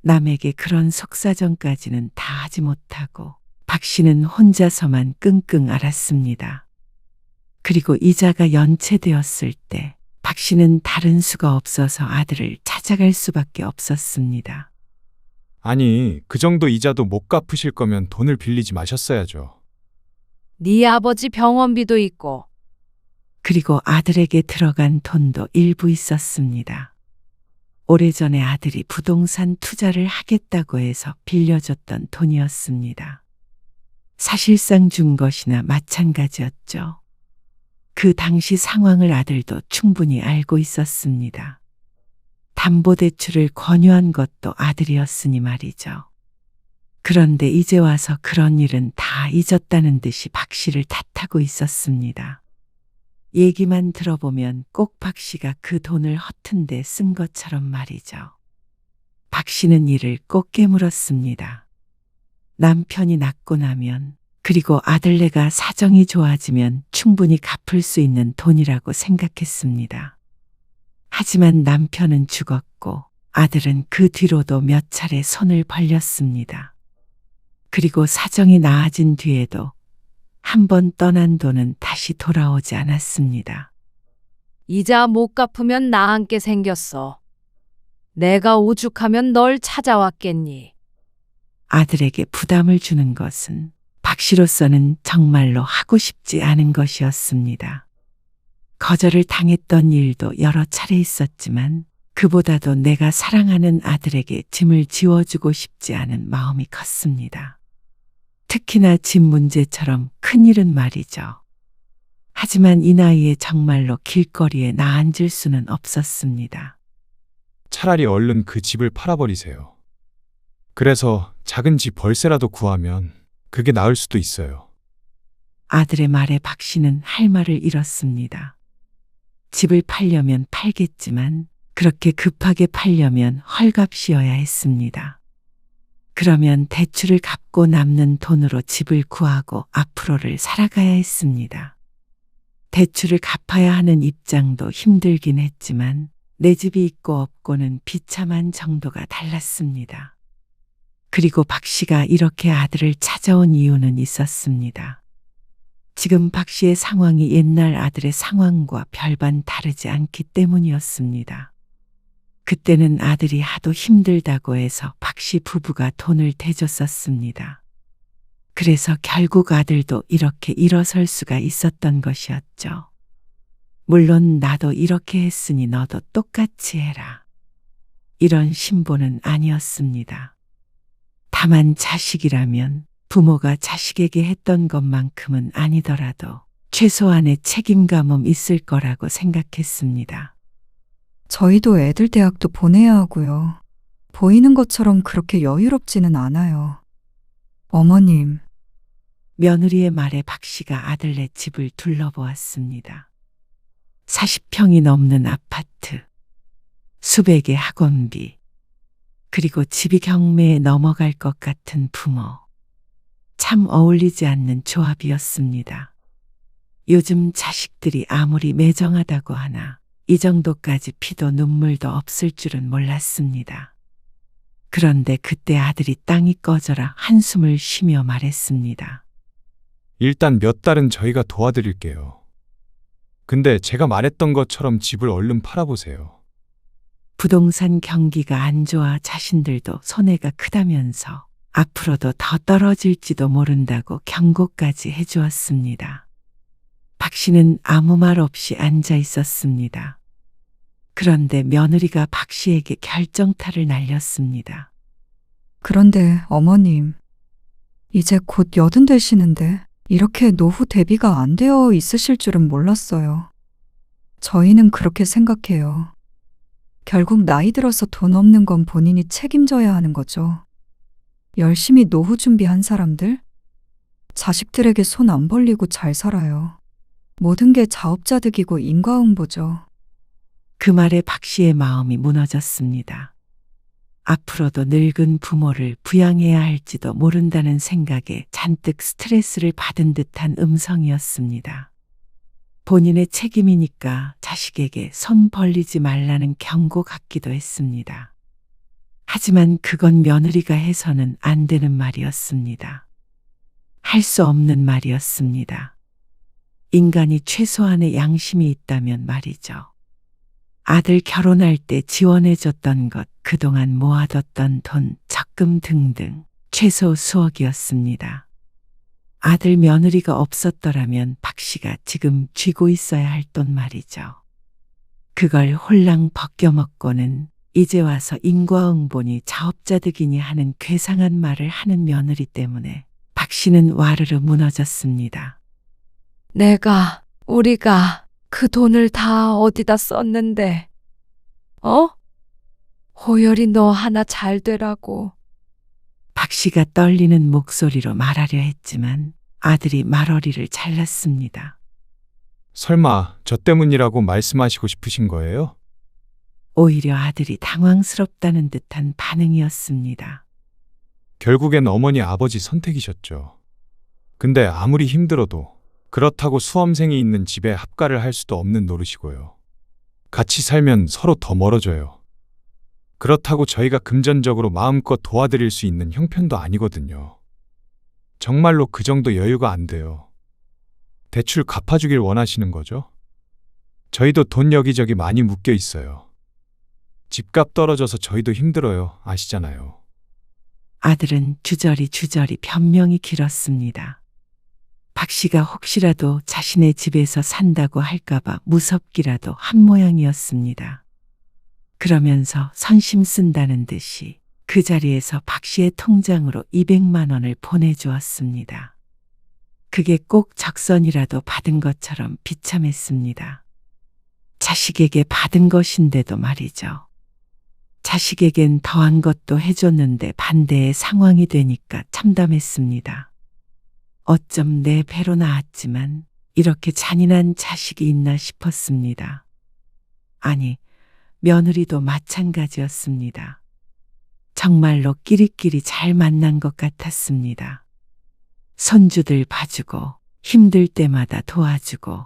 남에게 그런 속사정까지는 다 하지 못하고 박 씨는 혼자서만 끙끙 앓았습니다. 그리고 이자가 연체되었을 때 박 씨는 다른 수가 없어서 아들을 찾아갈 수밖에 없었습니다. 아니, 그 정도 이자도 못 갚으실 거면 돈을 빌리지 마셨어야죠. 네 아버지 병원비도 있고. 그리고 아들에게 들어간 돈도 일부 있었습니다. 오래전에 아들이 부동산 투자를 하겠다고 해서 빌려줬던 돈이었습니다. 사실상 준 것이나 마찬가지였죠. 그 당시 상황을 아들도 충분히 알고 있었습니다. 담보대출을 권유한 것도 아들이었으니 말이죠. 그런데 이제 와서 그런 일은 다 잊었다는 듯이 박 씨를 탓하고 있었습니다. 얘기만 들어보면 꼭 박 씨가 그 돈을 허튼데 쓴 것처럼 말이죠. 박 씨는 이를 꼭 깨물었습니다. 남편이 낫고 나면, 그리고 아들네가 사정이 좋아지면 충분히 갚을 수 있는 돈이라고 생각했습니다. 하지만 남편은 죽었고 아들은 그 뒤로도 몇 차례 손을 벌렸습니다. 그리고 사정이 나아진 뒤에도 한 번 떠난 돈은 다시 돌아오지 않았습니다. 이자 못 갚으면 나 함께 생겼어. 내가 오죽하면 널 찾아왔겠니? 아들에게 부담을 주는 것은 박 씨로서는 정말로 하고 싶지 않은 것이었습니다. 거절을 당했던 일도 여러 차례 있었지만 그보다도 내가 사랑하는 아들에게 짐을 지워주고 싶지 않은 마음이 컸습니다. 특히나 집 문제처럼 큰일은 말이죠. 하지만 이 나이에 정말로 길거리에 나앉을 수는 없었습니다. 차라리 얼른 그 집을 팔아버리세요. 그래서 작은 집 월세라도 구하면 그게 나을 수도 있어요. 아들의 말에 박 씨는 할 말을 잃었습니다. 집을 팔려면 팔겠지만 그렇게 급하게 팔려면 헐값이어야 했습니다. 그러면 대출을 갚고 남는 돈으로 집을 구하고 앞으로를 살아가야 했습니다. 대출을 갚아야 하는 입장도 힘들긴 했지만 내 집이 있고 없고는 비참한 정도가 달랐습니다. 그리고 박 씨가 이렇게 아들을 찾아온 이유는 있었습니다. 지금 박 씨의 상황이 옛날 아들의 상황과 별반 다르지 않기 때문이었습니다. 그때는 아들이 하도 힘들다고 해서 박 씨 부부가 돈을 대줬었습니다. 그래서 결국 아들도 이렇게 일어설 수가 있었던 것이었죠. 물론 나도 이렇게 했으니 너도 똑같이 해라. 이런 신보는 아니었습니다. 다만 자식이라면 부모가 자식에게 했던 것만큼은 아니더라도 최소한의 책임감은 있을 거라고 생각했습니다. 저희도 애들 대학도 보내야 하고요. 보이는 것처럼 그렇게 여유롭지는 않아요. 어머님, 며느리의 말에 박 씨가 아들네 집을 둘러보았습니다. 40평이 넘는 아파트, 수백의 학원비, 그리고 집이 경매에 넘어갈 것 같은 부모. 참 어울리지 않는 조합이었습니다. 요즘 자식들이 아무리 매정하다고 하나 이 정도까지 피도 눈물도 없을 줄은 몰랐습니다. 그런데 그때 아들이 땅이 꺼져라 한숨을 쉬며 말했습니다. 일단 몇 달은 저희가 도와드릴게요. 근데 제가 말했던 것처럼 집을 얼른 팔아보세요. 부동산 경기가 안 좋아 자신들도 손해가 크다면서 앞으로도 더 떨어질지도 모른다고 경고까지 해주었습니다. 박 씨는 아무 말 없이 앉아 있었습니다. 그런데 며느리가 박 씨에게 결정타를 날렸습니다. 그런데 어머님, 이제 곧 80 되시는데 이렇게 노후 대비가 안 되어 있으실 줄은 몰랐어요. 저희는 그렇게 생각해요. 결국 나이 들어서 돈 없는 건 본인이 책임져야 하는 거죠. 열심히 노후 준비한 사람들? 자식들에게 손 안 벌리고 잘 살아요. 모든 게 자업자득이고 인과응보죠. 그 말에 박 씨의 마음이 무너졌습니다. 앞으로도 늙은 부모를 부양해야 할지도 모른다는 생각에 잔뜩 스트레스를 받은 듯한 음성이었습니다. 본인의 책임이니까 자식에게 손 벌리지 말라는 경고 같기도 했습니다. 하지만 그건 며느리가 해서는 안 되는 말이었습니다. 할 수 없는 말이었습니다. 인간이 최소한의 양심이 있다면 말이죠. 아들 결혼할 때 지원해줬던 것, 그동안 모아뒀던 돈, 적금 등등 최소 수억이었습니다. 아들 며느리가 없었더라면 박 씨가 지금 쥐고 있어야 할 돈 말이죠. 그걸 홀랑 벗겨먹고는 이제 와서 인과응보니 자업자득이니 하는 괴상한 말을 하는 며느리 때문에 박 씨는 와르르 무너졌습니다. 우리가 그 돈을 다 어디다 썼는데, 호열이 너 하나 잘 되라고. 박 씨가 떨리는 목소리로 말하려 했지만 아들이 말어리를 잘랐습니다. 설마 저 때문이라고 말씀하시고 싶으신 거예요? 오히려 아들이 당황스럽다는 듯한 반응이었습니다. 결국엔 어머니 아버지 선택이셨죠. 근데 아무리 힘들어도 그렇다고 수험생이 있는 집에 합가를 할 수도 없는 노릇이고요. 같이 살면 서로 더 멀어져요. 그렇다고 저희가 금전적으로 마음껏 도와드릴 수 있는 형편도 아니거든요. 정말로 그 정도 여유가 안 돼요. 대출 갚아주길 원하시는 거죠? 저희도 돈 여기저기 많이 묶여 있어요. 집값 떨어져서 저희도 힘들어요. 아시잖아요. 아들은 주저리 변명이 길었습니다. 박 씨가 혹시라도 자신의 집에서 산다고 할까봐 무섭기라도 한 모양이었습니다. 그러면서 선심 쓴다는 듯이 그 자리에서 박 씨의 통장으로 200만 원을 보내주었습니다. 그게 꼭 적선이라도 받은 것처럼 비참했습니다. 자식에게 받은 것인데도 말이죠. 자식에겐 더한 것도 해줬는데 반대의 상황이 되니까 참담했습니다. 어쩜 내 배로 나왔지만 이렇게 잔인한 자식이 있나 싶었습니다. 아니, 며느리도 마찬가지였습니다. 정말로 끼리끼리 잘 만난 것 같았습니다. 손주들 봐주고 힘들 때마다 도와주고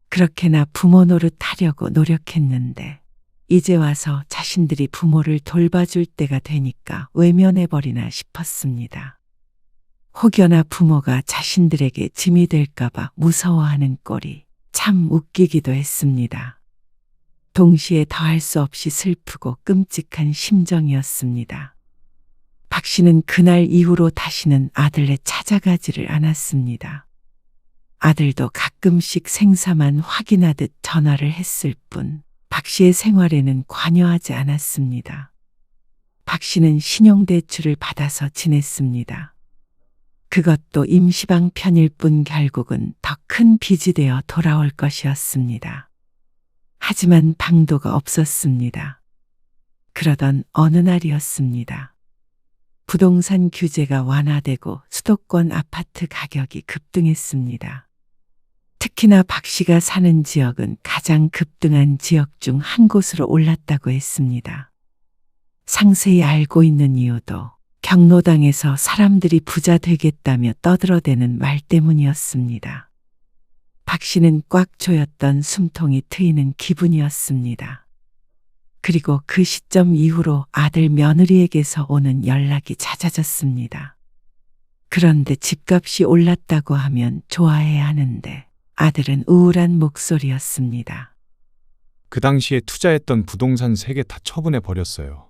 그렇게나 부모 노릇하려고 노력했는데 이제 와서 자신들이 부모를 돌봐줄 때가 되니까 외면해버리나 싶었습니다. 혹여나 부모가 자신들에게 짐이 될까봐 무서워하는 꼴이 참 웃기기도 했습니다. 동시에 더할 수 없이 슬프고 끔찍한 심정이었습니다. 박 씨는 그날 이후로 다시는 아들네 찾아가지를 않았습니다. 아들도 가끔씩 생사만 확인하듯 전화를 했을 뿐 박 씨의 생활에는 관여하지 않았습니다. 박 씨는 신용대출을 받아서 지냈습니다. 그것도 임시방편일 뿐 결국은 더 큰 빚이 되어 돌아올 것이었습니다. 하지만 방도가 없었습니다. 그러던 어느 날이었습니다. 부동산 규제가 완화되고 수도권 아파트 가격이 급등했습니다. 특히나 박 씨가 사는 지역은 가장 급등한 지역 중 한 곳으로 올랐다고 했습니다. 상세히 알고 있는 이유도 경로당에서 사람들이 부자 되겠다며 떠들어대는 말 때문이었습니다. 박 씨는 꽉 조였던 숨통이 트이는 기분이었습니다. 그리고 그 시점 이후로 아들 며느리에게서 오는 연락이 잦아졌습니다. 그런데 집값이 올랐다고 하면 좋아해야 하는데 아들은 우울한 목소리였습니다. 그 당시에 투자했던 부동산 3개 다 처분해 버렸어요.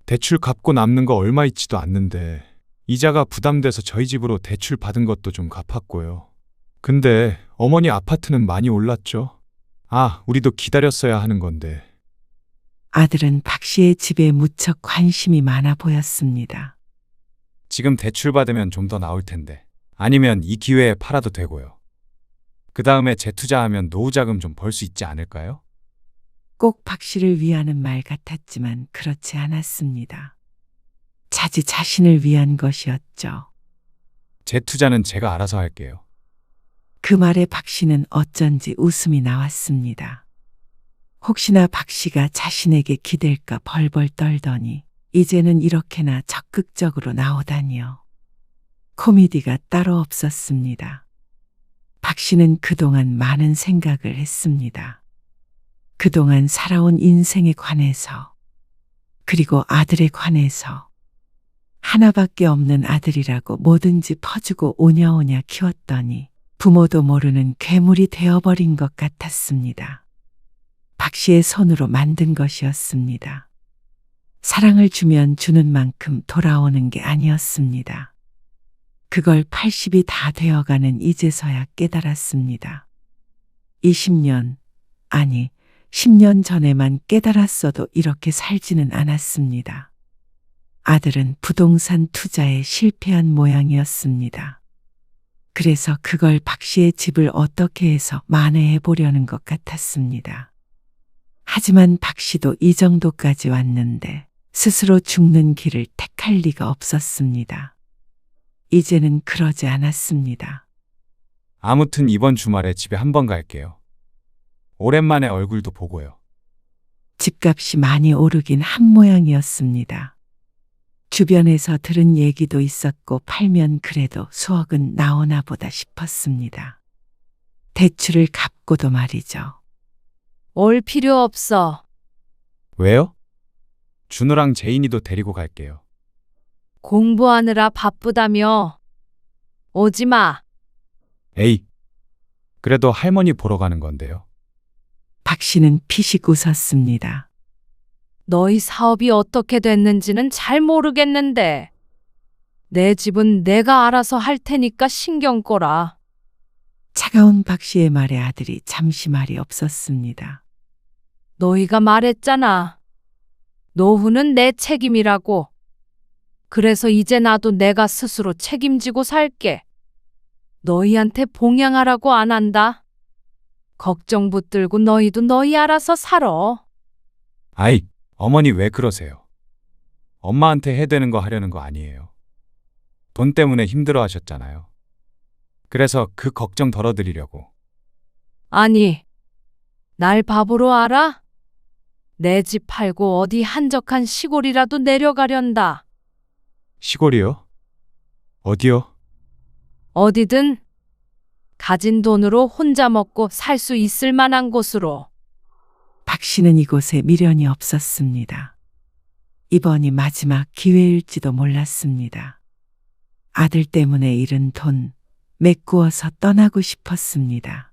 대출 갚고 남는 거 얼마 있지도 않는데 이자가 부담돼서 저희 집으로 대출 받은 것도 좀 갚았고요. 근데 어머니 아파트는 많이 올랐죠? 우리도 기다렸어야 하는 건데. 아들은 박 씨의 집에 무척 관심이 많아 보였습니다. 지금 대출 받으면 좀 더 나올 텐데. 아니면 이 기회에 팔아도 되고요. 그 다음에 재투자하면 노후자금 좀 벌 수 있지 않을까요? 꼭 박 씨를 위하는 말 같았지만 그렇지 않았습니다. 자지 자신을 위한 것이었죠. 재투자는 제가 알아서 할게요. 그 말에 박 씨는 어쩐지 웃음이 나왔습니다. 혹시나 박 씨가 자신에게 기댈까 벌벌 떨더니 이제는 이렇게나 적극적으로 나오다니요. 코미디가 따로 없었습니다. 박 씨는 그동안 많은 생각을 했습니다. 그동안 살아온 인생에 관해서, 그리고 아들에 관해서. 하나밖에 없는 아들이라고 뭐든지 퍼주고 오냐오냐 키웠더니 부모도 모르는 괴물이 되어버린 것 같았습니다. 박 씨의 손으로 만든 것이었습니다. 사랑을 주면 주는 만큼 돌아오는 게 아니었습니다. 그걸 80이 다 되어가는 이제서야 깨달았습니다. 20년, 아니 10년 전에만 깨달았어도 이렇게 살지는 않았습니다. 아들은 부동산 투자에 실패한 모양이었습니다. 그래서 그걸 박 씨의 집을 어떻게 해서 만회해 보려는 것 같았습니다. 하지만 박 씨도 이 정도까지 왔는데 스스로 죽는 길을 택할 리가 없었습니다. 이제는 그러지 않았습니다. 아무튼 이번 주말에 집에 한번 갈게요. 오랜만에 얼굴도 보고요. 집값이 많이 오르긴 한 모양이었습니다. 주변에서 들은 얘기도 있었고 팔면 그래도 수억은 나오나 보다 싶었습니다. 대출을 갚고도 말이죠. 올 필요 없어. 왜요? 준호랑 제인이도 데리고 갈게요. 공부하느라 바쁘다며. 오지 마. 에이, 그래도 할머니 보러 가는 건데요. 박 씨는 피식 웃었습니다. 너희 사업이 어떻게 됐는지는 잘 모르겠는데. 내 집은 내가 알아서 할 테니까 신경 꺼라. 차가운 박 씨의 말에 아들이 잠시 말이 없었습니다. 너희가 말했잖아. 노후는 내 책임이라고. 그래서 이제 나도 내가 스스로 책임지고 살게. 너희한테 봉양하라고 안 한다. 걱정 붙들고 너희도 너희 알아서 살아. 아이, 어머니 왜 그러세요? 엄마한테 해대는 거 하려는 거 아니에요. 돈 때문에 힘들어 하셨잖아요. 그래서 그 걱정 덜어드리려고. 아니, 날 바보로 알아? 내 집 팔고 어디 한적한 시골이라도 내려가련다. 시골이요? 어디요? 어디든 가진 돈으로 혼자 먹고 살 수 있을 만한 곳으로. 박 씨는 이곳에 미련이 없었습니다. 이번이 마지막 기회일지도 몰랐습니다. 아들 때문에 잃은 돈 메꾸어서 떠나고 싶었습니다.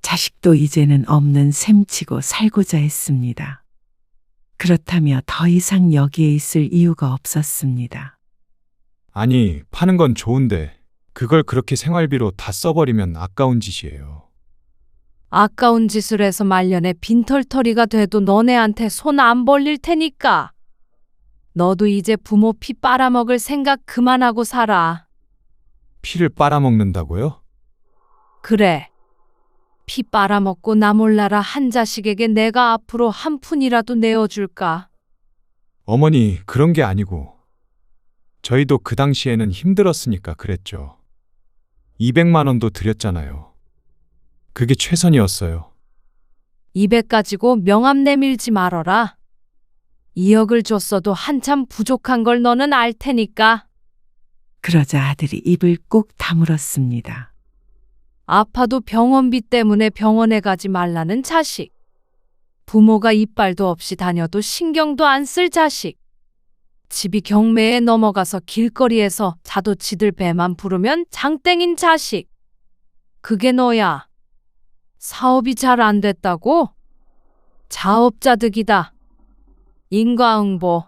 자식도 이제는 없는 셈치고 살고자 했습니다. 그렇다며 더 이상 여기에 있을 이유가 없었습니다. 아니, 파는 건 좋은데 그걸 그렇게 생활비로 다 써버리면 아까운 짓이에요. 아까운 짓을 해서 말년에 빈털터리가 돼도 너네한테 손 안 벌릴 테니까. 너도 이제 부모 피 빨아먹을 생각 그만하고 살아. 피를 빨아먹는다고요? 그래. 피 빨아먹고 나 몰라라 한 자식에게 내가 앞으로 한 푼이라도 내어줄까? 어머니, 그런 게 아니고 저희도 그 당시에는 힘들었으니까 그랬죠. 200만 원도 드렸잖아요. 그게 최선이었어요. 200 가지고 명함 내밀지 말어라. 2억을 줬어도 한참 부족한 걸 너는 알 테니까. 그러자 아들이 입을 꼭 다물었습니다. 아파도 병원비 때문에 병원에 가지 말라는 자식. 부모가 이빨도 없이 다녀도 신경도 안 쓸 자식. 집이 경매에 넘어가서 길거리에서 자도치들 배만 부르면 장땡인 자식. 그게 너야. 사업이 잘 안 됐다고? 자업자득이다. 인과응보.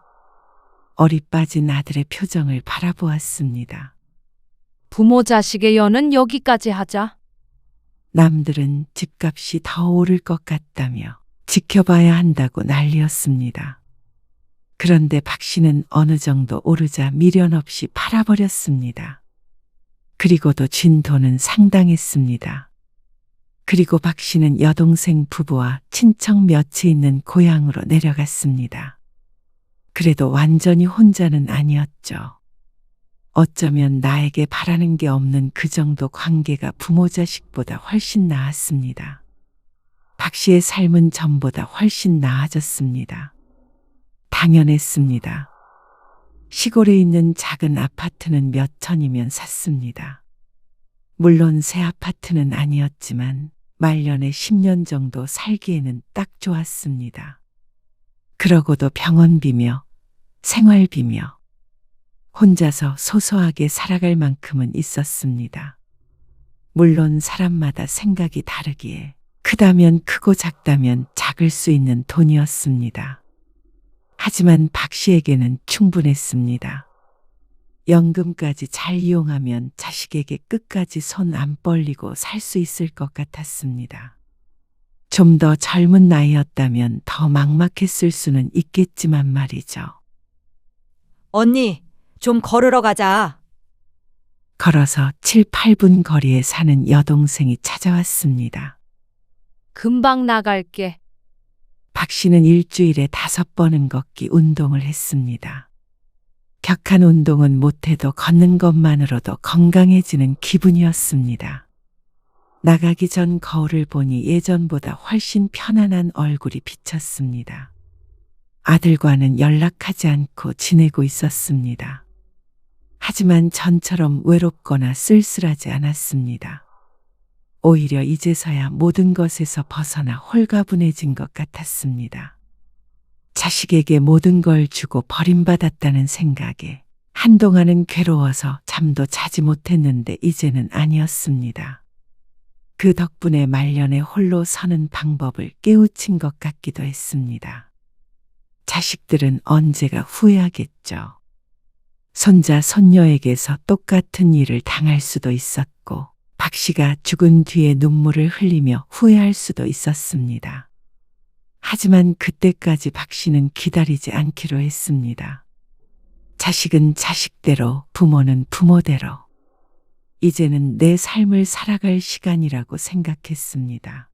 어리 빠진 아들의 표정을 바라보았습니다. 부모 자식의 연은 여기까지 하자. 남들은 집값이 더 오를 것 같다며 지켜봐야 한다고 난리였습니다. 그런데 박 씨는 어느 정도 오르자 미련 없이 팔아버렸습니다. 그리고도 쥔 돈은 상당했습니다. 그리고 박 씨는 여동생 부부와 친척 몇이 있는 고향으로 내려갔습니다. 그래도 완전히 혼자는 아니었죠. 어쩌면 나에게 바라는 게 없는 그 정도 관계가 부모 자식보다 훨씬 나았습니다. 박 씨의 삶은 전보다 훨씬 나아졌습니다. 당연했습니다. 시골에 있는 작은 아파트는 몇 천이면 샀습니다. 물론 새 아파트는 아니었지만 말년에 10년 정도 살기에는 딱 좋았습니다. 그러고도 병원비며 생활비며 혼자서 소소하게 살아갈 만큼은 있었습니다. 물론 사람마다 생각이 다르기에 크다면 크고 작다면 작을 수 있는 돈이었습니다. 하지만 박 씨에게는 충분했습니다. 연금까지 잘 이용하면 자식에게 끝까지 손 안 벌리고 살 수 있을 것 같았습니다. 좀 더 젊은 나이였다면 더 막막했을 수는 있겠지만 말이죠. 언니, 좀 걸으러 가자. 걸어서 7, 8분 거리에 사는 여동생이 찾아왔습니다. 금방 나갈게. 박 씨는 일주일에 5번은 걷기 운동을 했습니다. 격한 운동은 못해도 걷는 것만으로도 건강해지는 기분이었습니다. 나가기 전 거울을 보니 예전보다 훨씬 편안한 얼굴이 비쳤습니다. 아들과는 연락하지 않고 지내고 있었습니다. 하지만 전처럼 외롭거나 쓸쓸하지 않았습니다. 오히려 이제서야 모든 것에서 벗어나 홀가분해진 것 같았습니다. 자식에게 모든 걸 주고 버림받았다는 생각에 한동안은 괴로워서 잠도 자지 못했는데 이제는 아니었습니다. 그 덕분에 말년에 홀로 서는 방법을 깨우친 것 같기도 했습니다. 자식들은 언제가 후회하겠죠. 손자, 손녀에게서 똑같은 일을 당할 수도 있었고, 박 씨가 죽은 뒤에 눈물을 흘리며 후회할 수도 있었습니다. 하지만 그때까지 박 씨는 기다리지 않기로 했습니다. 자식은 자식대로, 부모는 부모대로. 이제는 내 삶을 살아갈 시간이라고 생각했습니다.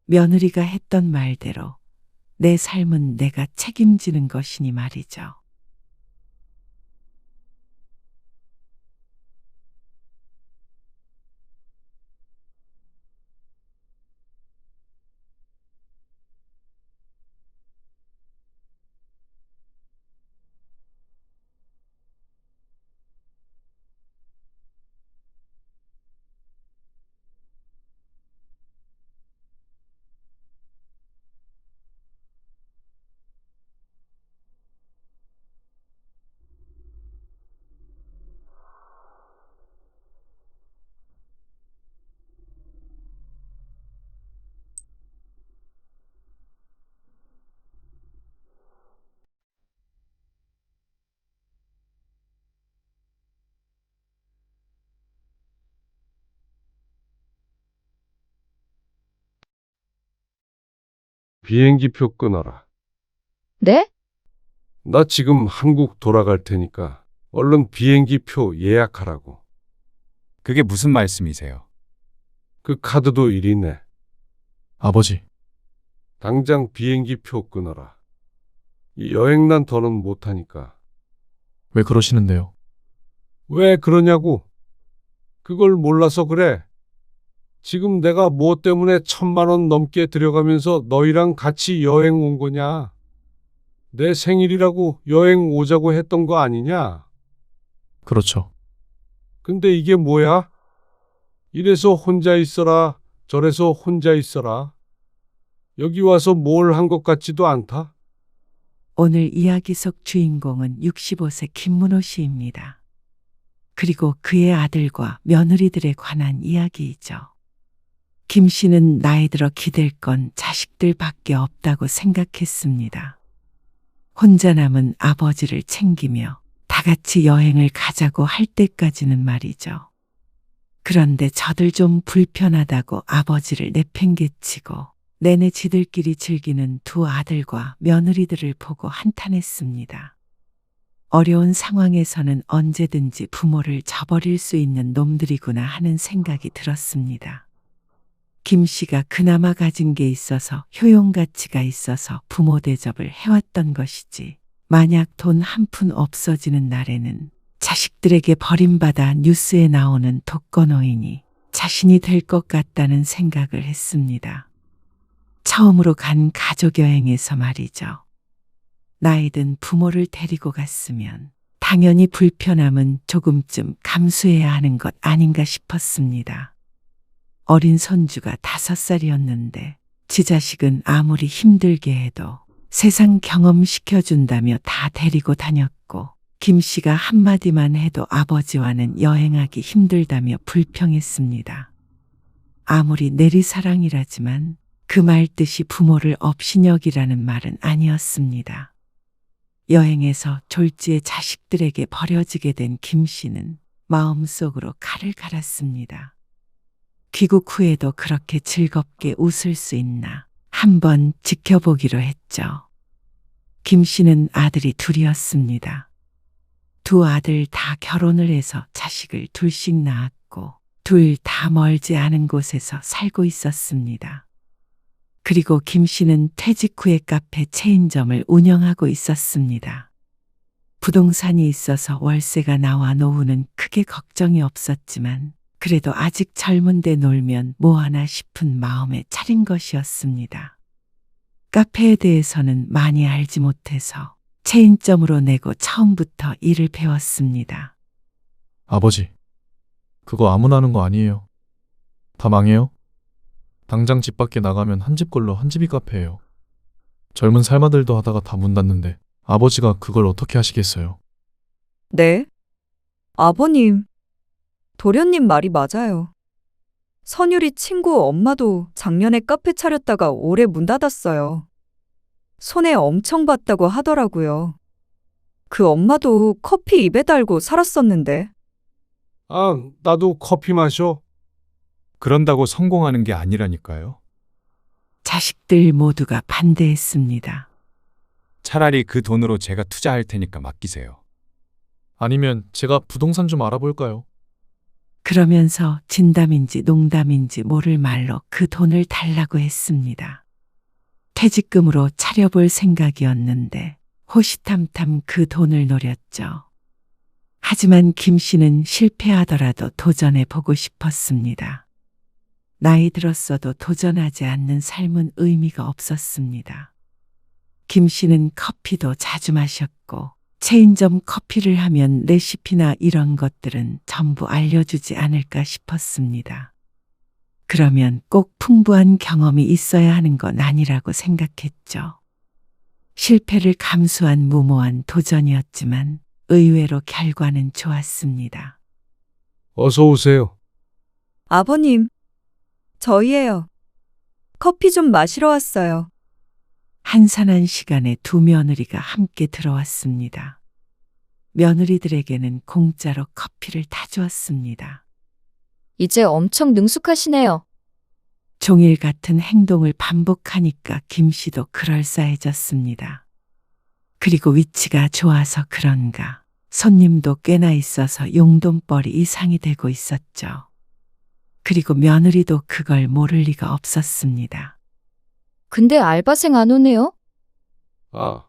며느리가 했던 말대로 내 삶은 내가 책임지는 것이니 말이죠. 비행기표 끊어라. 네? 나 지금 한국 돌아갈 테니까 얼른 비행기표 예약하라고. 그게 무슨 말씀이세요? 그 카드도 일이네. 아버지, 당장 비행기표 끊어라. 이 여행 난 더는 못하니까. 왜 그러시는데요? 왜 그러냐고? 그걸 몰라서 그래. 지금 내가 뭐 때문에 1,000만 원 넘게 들여가면서 너희랑 같이 여행 온 거냐? 내 생일이라고 여행 오자고 했던 거 아니냐? 그렇죠. 근데 이게 뭐야? 이래서 혼자 있어라, 저래서 혼자 있어라. 여기 와서 뭘 한 것 같지도 않다. 오늘 이야기 속 주인공은 65세 김문호 씨입니다. 그리고 그의 아들과 며느리들에 관한 이야기이죠. 김 씨는 나이 들어 기댈 건 자식들밖에 없다고 생각했습니다. 혼자 남은 아버지를 챙기며 다 같이 여행을 가자고 할 때까지는 말이죠. 그런데 저들 좀 불편하다고 아버지를 내팽개치고 내내 지들끼리 즐기는 두 아들과 며느리들을 보고 한탄했습니다. 어려운 상황에서는 언제든지 부모를 저버릴 수 있는 놈들이구나 하는 생각이 들었습니다. 김 씨가 그나마 가진 게 있어서 효용가치가 있어서 부모 대접을 해왔던 것이지, 만약 돈 한 푼 없어지는 날에는 자식들에게 버림받아 뉴스에 나오는 독거노인이 자신이 될 것 같다는 생각을 했습니다. 처음으로 간 가족여행에서 말이죠. 나이든 부모를 데리고 갔으면 당연히 불편함은 조금쯤 감수해야 하는 것 아닌가 싶었습니다. 어린 손주가 5살이었는데 지 자식은 아무리 힘들게 해도 세상 경험시켜준다며 다 데리고 다녔고, 김 씨가 한마디만 해도 아버지와는 여행하기 힘들다며 불평했습니다. 아무리 내리사랑이라지만 그 말 뜻이 부모를 업신여기라는 말은 아니었습니다. 여행에서 졸지에 자식들에게 버려지게 된 김 씨는 마음속으로 칼을 갈았습니다. 귀국 후에도 그렇게 즐겁게 웃을 수 있나 한번 지켜보기로 했죠. 김 씨는 아들이 둘이었습니다. 두 아들 다 결혼을 해서 자식을 둘씩 낳았고 둘 다 멀지 않은 곳에서 살고 있었습니다. 그리고 김 씨는 퇴직 후에 카페 체인점을 운영하고 있었습니다. 부동산이 있어서 월세가 나와 노후는 크게 걱정이 없었지만 그래도 아직 젊은데 놀면 뭐하나 싶은 마음에 차린 것이었습니다. 카페에 대해서는 많이 알지 못해서 체인점으로 내고 처음부터 일을 배웠습니다. 아버지, 그거 아무나 하는 거 아니에요. 다 망해요. 당장 집 밖에 나가면 한 집 걸로 한 집이 카페예요. 젊은 살마들도 하다가 다 문 닫는데 아버지가 그걸 어떻게 하시겠어요? 네? 아버님, 도련님 말이 맞아요. 선율이 친구 엄마도 작년에 카페 차렸다가 올해 문 닫았어요. 손해 엄청 봤다고 하더라고요. 그 엄마도 커피 입에 달고 살았었는데. 아, 나도 커피 마셔. 그런다고 성공하는 게 아니라니까요. 자식들 모두가 반대했습니다. 차라리 그 돈으로 제가 투자할 테니까 맡기세요. 아니면 제가 부동산 좀 알아볼까요? 그러면서 진담인지 농담인지 모를 말로 그 돈을 달라고 했습니다. 퇴직금으로 차려볼 생각이었는데 호시탐탐 그 돈을 노렸죠. 하지만 김 씨는 실패하더라도 도전해 보고 싶었습니다. 나이 들었어도 도전하지 않는 삶은 의미가 없었습니다. 김 씨는 커피도 자주 마셨고 체인점 커피를 하면 레시피나 이런 것들은 전부 알려주지 않을까 싶었습니다. 그러면 꼭 풍부한 경험이 있어야 하는 건 아니라고 생각했죠. 실패를 감수한 무모한 도전이었지만 의외로 결과는 좋았습니다. 어서 오세요. 아버님, 저희예요. 커피 좀 마시러 왔어요. 한산한 시간에 두 며느리가 함께 들어왔습니다. 며느리들에게는 공짜로 커피를 타주었습니다. 이제 엄청 능숙하시네요. 종일 같은 행동을 반복하니까 김 씨도 그럴싸해졌습니다. 그리고 위치가 좋아서 그런가 손님도 꽤나 있어서 용돈벌이 이상이 되고 있었죠. 그리고 며느리도 그걸 모를 리가 없었습니다. 근데 알바생 안 오네요? 아,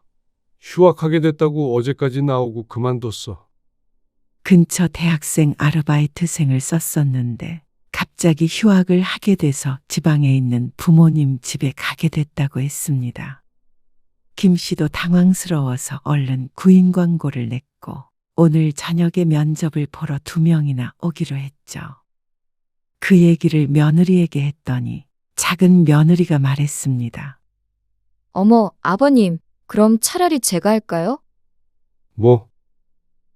휴학하게 됐다고 어제까지 나오고 그만뒀어. 근처 대학생 아르바이트생을 썼었는데 갑자기 휴학을 하게 돼서 지방에 있는 부모님 집에 가게 됐다고 했습니다. 김 씨도 당황스러워서 얼른 구인 광고를 냈고 오늘 저녁에 면접을 보러 2명이나 오기로 했죠. 그 얘기를 며느리에게 했더니 작은 며느리가 말했습니다. 어머, 아버님, 그럼 차라리 제가 할까요? 뭐?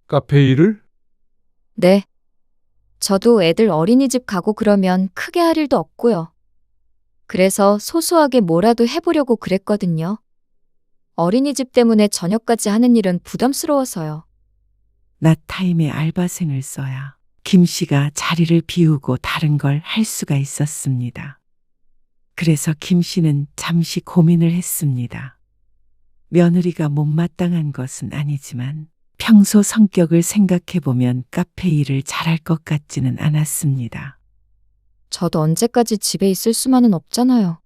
카페 일을? 네. 저도 애들 어린이집 가고 그러면 크게 할 일도 없고요. 그래서 소소하게 뭐라도 해보려고 그랬거든요. 어린이집 때문에 저녁까지 하는 일은 부담스러워서요. 낮 타임에 알바생을 써야 김 씨가 자리를 비우고 다른 걸 할 수가 있었습니다. 그래서 김 씨는 잠시 고민을 했습니다. 며느리가 못마땅한 것은 아니지만 평소 성격을 생각해보면 카페 일을 잘할 것 같지는 않았습니다. 저도 언제까지 집에 있을 수만은 없잖아요.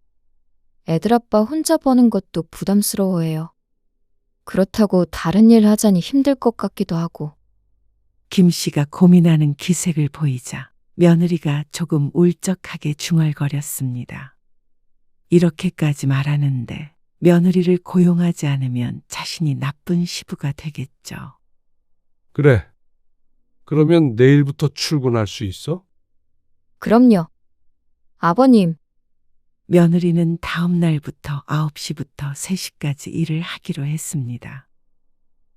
애들 아빠 혼자 버는 것도 부담스러워해요. 그렇다고 다른 일 하자니 힘들 것 같기도 하고. 김 씨가 고민하는 기색을 보이자 며느리가 조금 울적하게 중얼거렸습니다. 이렇게까지 말하는데 며느리를 고용하지 않으면 자신이 나쁜 시부가 되겠죠. 그래. 그러면 내일부터 출근할 수 있어? 그럼요. 아버님. 며느리는 다음 날부터 9시부터 3시까지 일을 하기로 했습니다.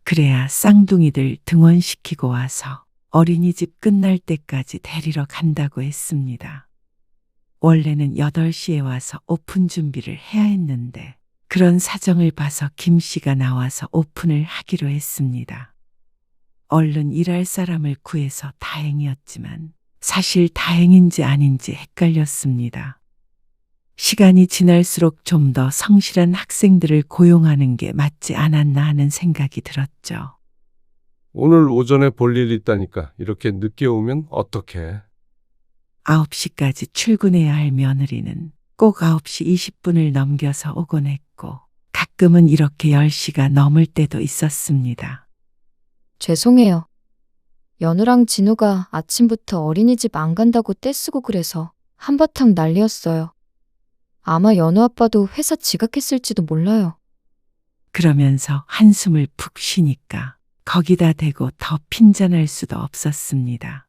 그래야 쌍둥이들 등원시키고 와서 어린이집 끝날 때까지 데리러 간다고 했습니다. 원래는 8시에 와서 오픈 준비를 해야 했는데 그런 사정을 봐서 김 씨가 나와서 오픈을 하기로 했습니다. 얼른 일할 사람을 구해서 다행이었지만 사실 다행인지 아닌지 헷갈렸습니다. 시간이 지날수록 좀 더 성실한 학생들을 고용하는 게 맞지 않았나 하는 생각이 들었죠. 오늘 오전에 볼 일 있다니까 이렇게 늦게 오면 어떡해? 9시까지 출근해야 할 며느리는 꼭 9시 20분을 넘겨서 오곤 했고 가끔은 이렇게 10시가 넘을 때도 있었습니다. 죄송해요. 연우랑 진우가 아침부터 어린이집 안 간다고 떼쓰고 그래서 한바탕 난리였어요. 아마 연우 아빠도 회사 지각했을지도 몰라요. 그러면서 한숨을 푹 쉬니까 거기다 대고 더 핀잔할 수도 없었습니다.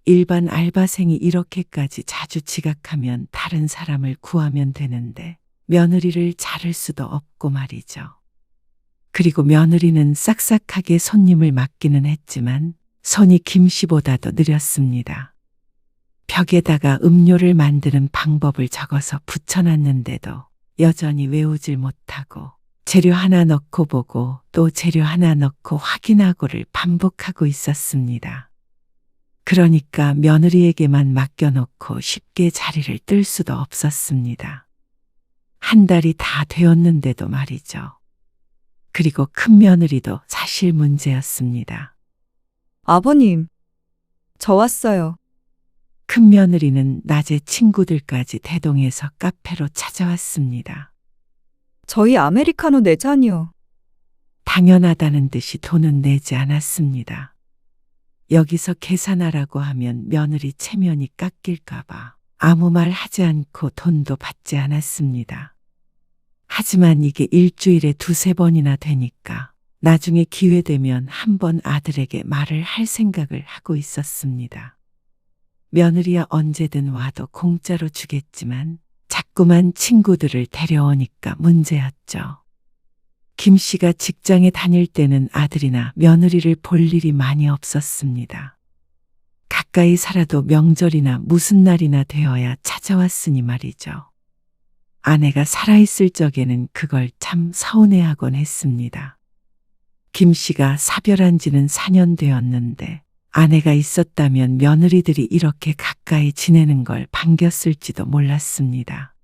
일반 알바생이 이렇게까지 자주 지각하면 다른 사람을 구하면 되는데 며느리를 자를 수도 없고 말이죠. 그리고 며느리는 싹싹하게 손님을 맡기는 했지만 손이 김씨보다도 느렸습니다. 벽에다가 음료를 만드는 방법을 적어서 붙여놨는데도 여전히 외우질 못하고 재료 하나 넣고 보고 또 재료 하나 넣고 확인하고를 반복하고 있었습니다. 그러니까 며느리에게만 맡겨놓고 쉽게 자리를 뜰 수도 없었습니다. 한 달이 다 되었는데도 말이죠. 그리고 큰 며느리도 사실 문제였습니다. 아버님, 저 왔어요. 큰 며느리는 낮에 친구들까지 대동해서 카페로 찾아왔습니다. 저희 아메리카노 4잔이요. 당연하다는 듯이 돈은 내지 않았습니다. 여기서 계산하라고 하면 며느리 체면이 깎일까봐 아무 말 하지 않고 돈도 받지 않았습니다. 하지만 이게 일주일에 2-3번이나 되니까 나중에 기회되면 한번 아들에게 말을 할 생각을 하고 있었습니다. 며느리야 언제든 와도 공짜로 주겠지만 자꾸만 친구들을 데려오니까 문제였죠. 김 씨가 직장에 다닐 때는 아들이나 며느리를 볼 일이 많이 없었습니다. 가까이 살아도 명절이나 무슨 날이나 되어야 찾아왔으니 말이죠. 아내가 살아있을 적에는 그걸 참 서운해하곤 했습니다. 김 씨가 사별한 지는 4년 되었는데 아내가 있었다면 며느리들이 이렇게 가까이 지내는 걸 반겼을지도 몰랐습니다.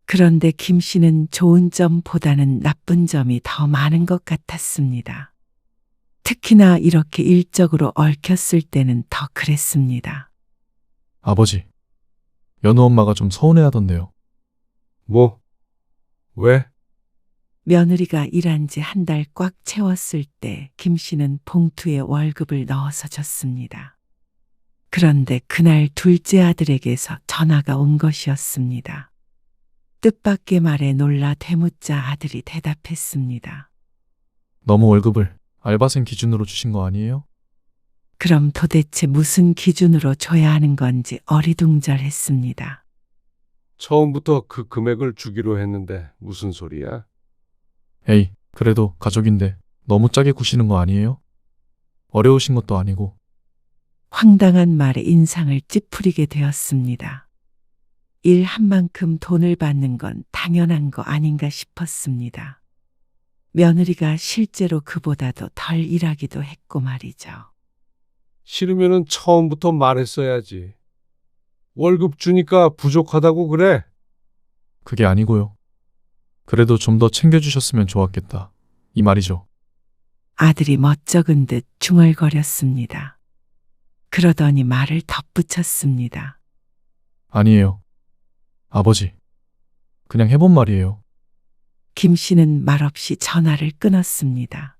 그런데 김 씨는 좋은 점보다는 나쁜 점이 더 많은 것 같았습니다. 특히나 이렇게 일적으로 얽혔을 때는 더 그랬습니다. 아버지, 연우 엄마가 좀 서운해하던데요. 뭐? 왜? 며느리가 일한 지 한 달 꽉 채웠을 때 김 씨는 봉투에 월급을 넣어서 줬습니다. 그런데 그날 둘째 아들에게서 전화가 온 것이었습니다. 뜻밖의 말에 놀라 되묻자 아들이 대답했습니다. 너무 월급을 알바생 기준으로 주신 거 아니에요? 그럼 도대체 무슨 기준으로 줘야 하는 건지 어리둥절했습니다. 처음부터 그 금액을 주기로 했는데 무슨 소리야? 에이, 그래도 가족인데 너무 짜게 구시는 거 아니에요? 어려우신 것도 아니고. 황당한 말에 인상을 찌푸리게 되었습니다. 일한 만큼 돈을 받는 건 당연한 거 아닌가 싶었습니다. 며느리가 실제로 그보다도 덜 일하기도 했고 말이죠. 싫으면은 처음부터 말했어야지. 월급 주니까 부족하다고 그래. 그게 아니고요. 그래도 좀 더 챙겨주셨으면 좋았겠다. 이 말이죠. 아들이 멋쩍은 듯 중얼거렸습니다. 그러더니 말을 덧붙였습니다. 아니에요. 아버지, 그냥 해본 말이에요. 김 씨는 말없이 전화를 끊었습니다.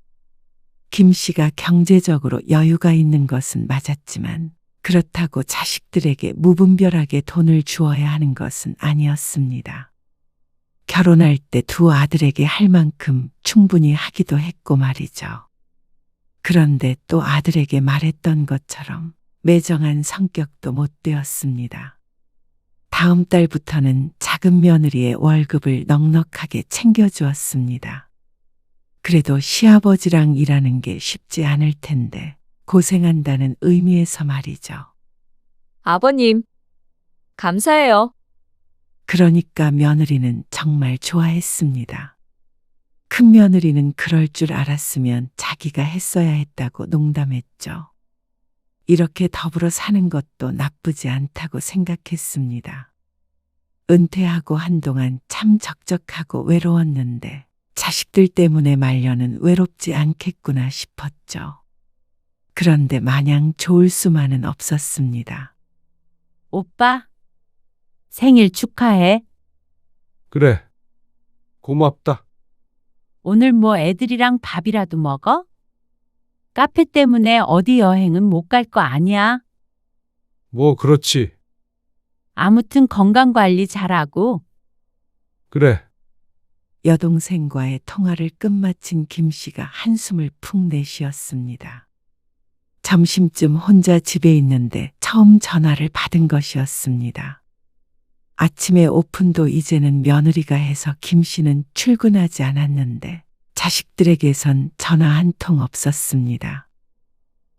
김 씨가 경제적으로 여유가 있는 것은 맞았지만 그렇다고 자식들에게 무분별하게 돈을 주어야 하는 것은 아니었습니다. 결혼할 때 두 아들에게 할 만큼 충분히 하기도 했고 말이죠. 그런데 또 아들에게 말했던 것처럼 매정한 성격도 못 되었습니다. 다음 달부터는 작은 며느리의 월급을 넉넉하게 챙겨주었습니다. 그래도 시아버지랑 일하는 게 쉽지 않을 텐데 고생한다는 의미에서 말이죠. 아버님, 감사해요. 그러니까 며느리는 정말 좋아했습니다. 큰 며느리는 그럴 줄 알았으면 자기가 했어야 했다고 농담했죠. 이렇게 더불어 사는 것도 나쁘지 않다고 생각했습니다. 은퇴하고 한동안 참 적적하고 외로웠는데 자식들 때문에 말년은 외롭지 않겠구나 싶었죠. 그런데 마냥 좋을 수만은 없었습니다. 오빠, 생일 축하해. 그래. 고맙다. 오늘 뭐 애들이랑 밥이라도 먹어? 카페 때문에 어디 여행은 못 갈 거 아니야? 뭐 그렇지. 아무튼 건강 관리 잘하고. 그래. 여동생과의 통화를 끝마친 김 씨가 한숨을 푹 내쉬었습니다. 점심쯤 혼자 집에 있는데 처음 전화를 받은 것이었습니다. 아침에 오픈도 이제는 며느리가 해서 김 씨는 출근하지 않았는데 자식들에게선 전화 한 통 없었습니다.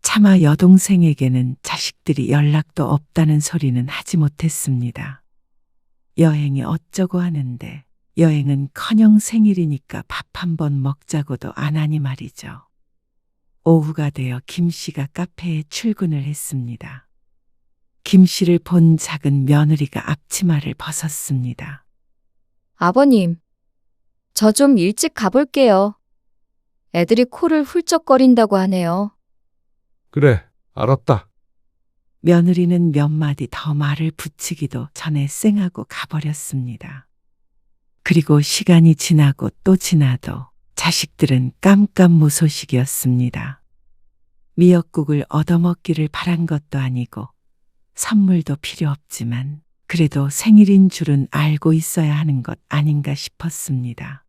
차마 여동생에게는 자식들이 연락도 없다는 소리는 하지 못했습니다. 여행이 어쩌고 하는데 여행은커녕 생일이니까 밥 한 번 먹자고도 안 하니 말이죠. 오후가 되어 김 씨가 카페에 출근을 했습니다. 김 씨를 본 작은 며느리가 앞치마를 벗었습니다. 아버님, 저 좀 일찍 가볼게요. 애들이 코를 훌쩍거린다고 하네요. 그래. 알았다. 며느리는 몇 마디 더 말을 붙이기도 전에 쌩하고 가버렸습니다. 그리고 시간이 지나고 또 지나도 자식들은 깜깜무소식이었습니다. 미역국을 얻어먹기를 바란 것도 아니고 선물도 필요 없지만 그래도 생일인 줄은 알고 있어야 하는 것 아닌가 싶었습니다.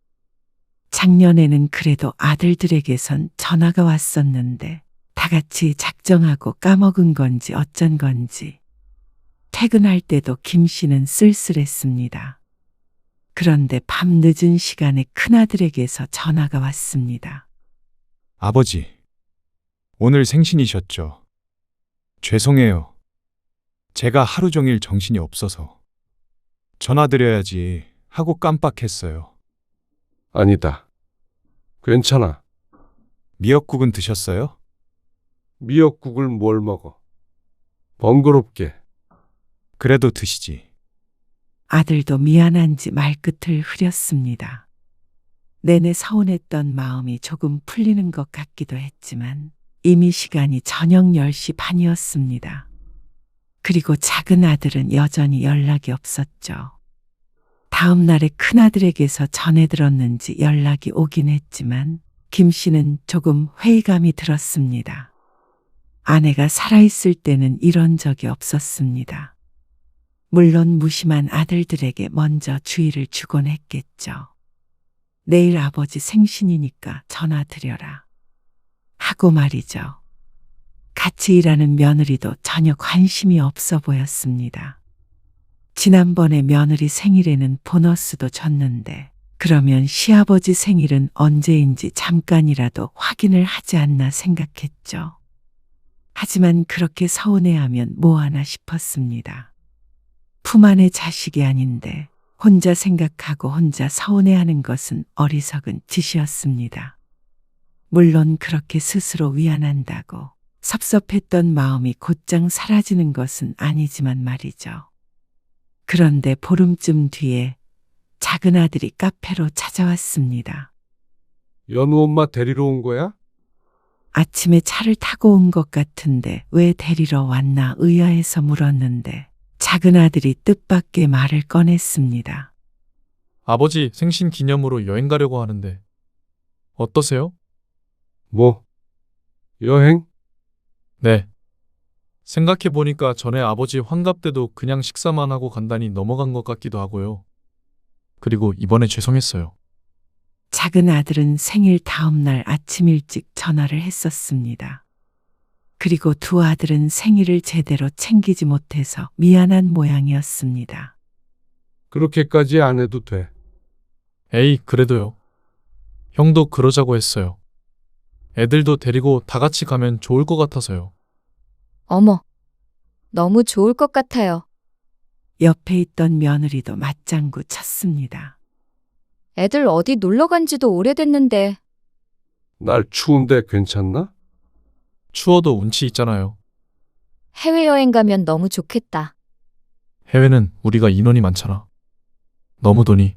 작년에는 그래도 아들들에게선 전화가 왔었는데 다 같이 작정하고 까먹은 건지 어쩐 건지 퇴근할 때도 김 씨는 쓸쓸했습니다. 그런데 밤 늦은 시간에 큰아들에게서 전화가 왔습니다. 아버지, 오늘 생신이셨죠? 죄송해요. 제가 하루 종일 정신이 없어서 전화드려야지 하고 깜빡했어요. 아니다. 괜찮아. 미역국은 드셨어요? 미역국을 뭘 먹어? 번거롭게. 그래도 드시지. 아들도 미안한지 말끝을 흐렸습니다. 내내 서운했던 마음이 조금 풀리는 것 같기도 했지만 이미 시간이 저녁 10시 반이었습니다. 그리고 작은 아들은 여전히 연락이 없었죠. 다음 날에 큰아들에게서 전해 들었는지 연락이 오긴 했지만 김 씨는 조금 회의감이 들었습니다. 아내가 살아있을 때는 이런 적이 없었습니다. 물론 무심한 아들들에게 먼저 주의를 주곤 했겠죠. 내일 아버지 생신이니까 전화 드려라. 하고 말이죠. 같이 일하는 며느리도 전혀 관심이 없어 보였습니다. 지난번에 며느리 생일에는 보너스도 줬는데 그러면 시아버지 생일은 언제인지 잠깐이라도 확인을 하지 않나 생각했죠. 하지만 그렇게 서운해하면 뭐하나 싶었습니다. 품 안의 자식이 아닌데 혼자 생각하고 혼자 서운해하는 것은 어리석은 짓이었습니다. 물론 그렇게 스스로 위안한다고 섭섭했던 마음이 곧장 사라지는 것은 아니지만 말이죠. 그런데 보름쯤 뒤에 작은 아들이 카페로 찾아왔습니다. 연우 엄마 데리러 온 거야? 아침에 차를 타고 온 것 같은데 왜 데리러 왔나 의아해서 물었는데 작은 아들이 뜻밖의 말을 꺼냈습니다. 아버지 생신 기념으로 여행 가려고 하는데 어떠세요? 뭐? 여행? 네. 생각해보니까 전에 아버지 환갑 때도 그냥 식사만 하고 간단히 넘어간 것 같기도 하고요. 그리고 이번에 죄송했어요. 작은 아들은 생일 다음 날 아침 일찍 전화를 했었습니다. 그리고 두 아들은 생일을 제대로 챙기지 못해서 미안한 모양이었습니다. 그렇게까지 안 해도 돼. 에이, 그래도요. 형도 그러자고 했어요. 애들도 데리고 다 같이 가면 좋을 것 같아서요. 어머, 너무 좋을 것 같아요. 옆에 있던 며느리도 맞장구 쳤습니다. 애들 어디 놀러 간 지도 오래됐는데. 날 추운데 괜찮나? 추워도 운치 있잖아요. 해외여행 가면 너무 좋겠다. 해외는 우리가 인원이 많잖아. 너무 돈이.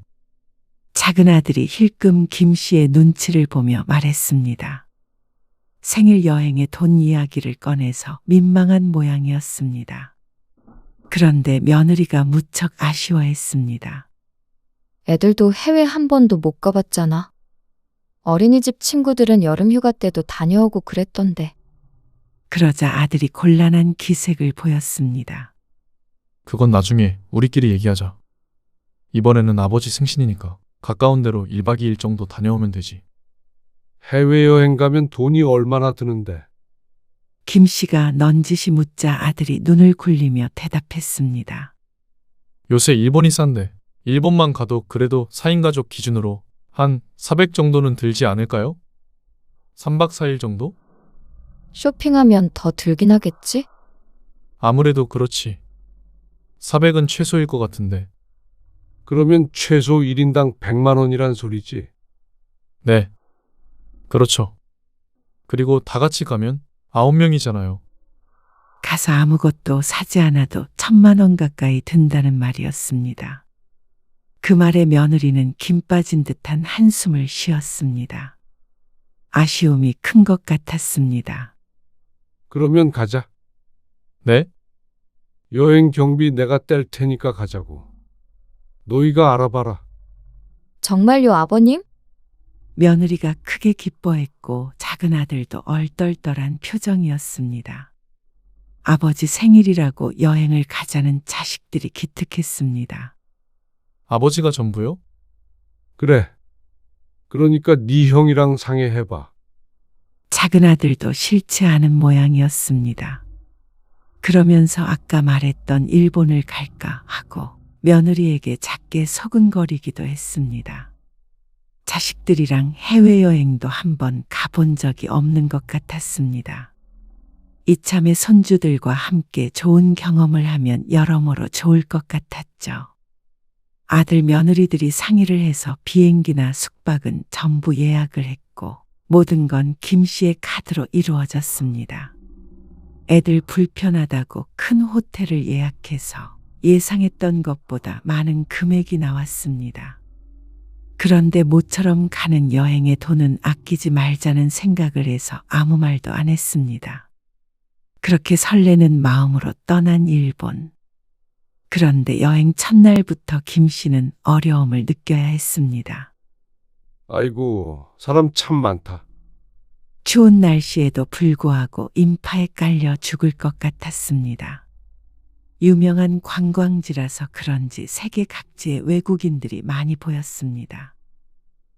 작은 아들이 힐끔 김 씨의 눈치를 보며 말했습니다. 생일 여행의 돈 이야기를 꺼내서 민망한 모양이었습니다. 그런데 며느리가 무척 아쉬워했습니다. 애들도 해외 한 번도 못 가봤잖아. 어린이집 친구들은 여름 휴가 때도 다녀오고 그랬던데. 그러자 아들이 곤란한 기색을 보였습니다. 그건 나중에 우리끼리 얘기하자. 이번에는 아버지 생신이니까 가까운 데로 1박 2일 정도 다녀오면 되지. 해외여행 가면 돈이 얼마나 드는데? 김 씨가 넌지시 묻자 아들이 눈을 굴리며 대답했습니다. 요새 일본이 싼데 일본만 가도 그래도 4인 가족 기준으로 한 400 정도는 들지 않을까요? 3박 4일 정도? 쇼핑하면 더 들긴 하겠지? 아무래도 그렇지. 400은 최소일 것 같은데. 그러면 최소 1인당 100만 원이란 소리지. 네. 그렇죠. 그리고 다 같이 가면 9명이잖아요. 가서 아무것도 사지 않아도 1,000만 원 가까이 든다는 말이었습니다. 그 말에 며느리는 김 빠진 듯한 한숨을 쉬었습니다. 아쉬움이 큰 것 같았습니다. 그러면 가자. 네? 여행 경비 내가 뗄 테니까 가자고. 너희가 알아봐라. 정말요, 아버님? 며느리가 크게 기뻐했고 작은 아들도 얼떨떨한 표정이었습니다. 아버지 생일이라고 여행을 가자는 자식들이 기특했습니다. 아버지가 전부요? 그래. 그러니까 네 형이랑 상의해봐. 작은 아들도 싫지 않은 모양이었습니다. 그러면서 아까 말했던 일본을 갈까 하고 며느리에게 작게 서근거리기도 했습니다. 자식들이랑 해외여행도 한번 가본 적이 없는 것 같았습니다. 이참에 손주들과 함께 좋은 경험을 하면 여러모로 좋을 것 같았죠. 아들 며느리들이 상의를 해서 비행기나 숙박은 전부 예약을 했고 모든 건 김 씨의 카드로 이루어졌습니다. 애들 불편하다고 큰 호텔을 예약해서 예상했던 것보다 많은 금액이 나왔습니다. 그런데 모처럼 가는 여행에 돈은 아끼지 말자는 생각을 해서 아무 말도 안 했습니다. 그렇게 설레는 마음으로 떠난 일본. 그런데 여행 첫날부터 김 씨는 어려움을 느껴야 했습니다. 아이고, 사람 참 많다. 추운 날씨에도 불구하고 인파에 깔려 죽을 것 같았습니다. 유명한 관광지라서 그런지 세계 각지의 외국인들이 많이 보였습니다.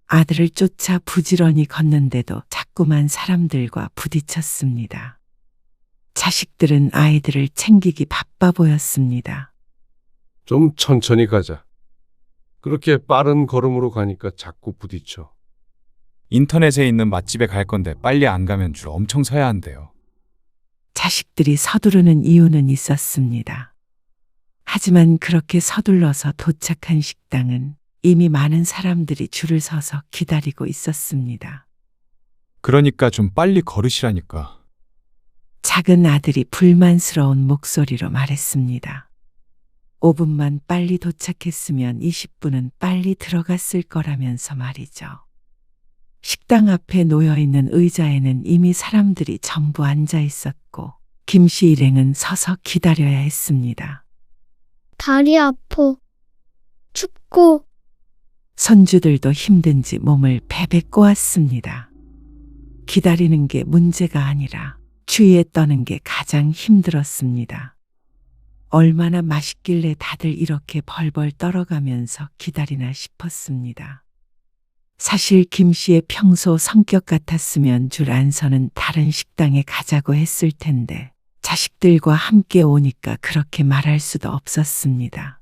아들을 쫓아 부지런히 걷는데도 자꾸만 사람들과 부딪혔습니다. 자식들은 아이들을 챙기기 바빠 보였습니다. 좀 천천히 가자. 그렇게 빠른 걸음으로 가니까 자꾸 부딪혀. 인터넷에 있는 맛집에 갈 건데 빨리 안 가면 줄 엄청 서야 한대요. 자식들이 서두르는 이유는 있었습니다. 하지만 그렇게 서둘러서 도착한 식당은 이미 많은 사람들이 줄을 서서 기다리고 있었습니다. 그러니까 좀 빨리 걸으시라니까. 작은 아들이 불만스러운 목소리로 말했습니다. 5분만 빨리 도착했으면 20분은 빨리 들어갔을 거라면서 말이죠. 식당 앞에 놓여있는 의자에는 이미 사람들이 전부 앉아 있었고 김 씨 일행은 서서 기다려야 했습니다. 다리 아파. 춥고. 손주들도 힘든지 몸을 베베 꼬았습니다. 기다리는 게 문제가 아니라 추위에 떠는 게 가장 힘들었습니다. 얼마나 맛있길래 다들 이렇게 벌벌 떨어가면서 기다리나 싶었습니다. 사실 김 씨의 평소 성격 같았으면 줄 안 서는 다른 식당에 가자고 했을 텐데 자식들과 함께 오니까 그렇게 말할 수도 없었습니다.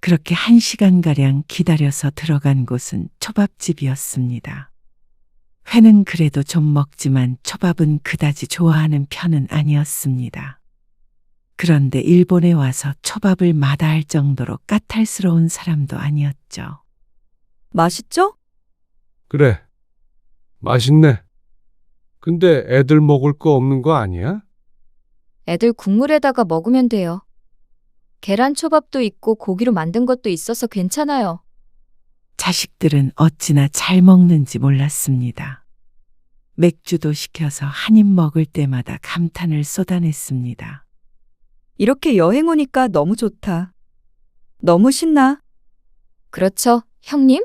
그렇게 1시간가량 기다려서 들어간 곳은 초밥집이었습니다. 회는 그래도 좀 먹지만 초밥은 그다지 좋아하는 편은 아니었습니다. 그런데 일본에 와서 초밥을 마다할 정도로 까탈스러운 사람도 아니었죠. 맛있죠? 그래. 맛있네. 근데 애들 먹을 거 없는 거 아니야? 애들 국물에다가 먹으면 돼요. 계란 초밥도 있고 고기로 만든 것도 있어서 괜찮아요. 자식들은 어찌나 잘 먹는지 몰랐습니다. 맥주도 시켜서 한 입 먹을 때마다 감탄을 쏟아냈습니다. 이렇게 여행 오니까 너무 좋다. 너무 신나. 그렇죠, 형님?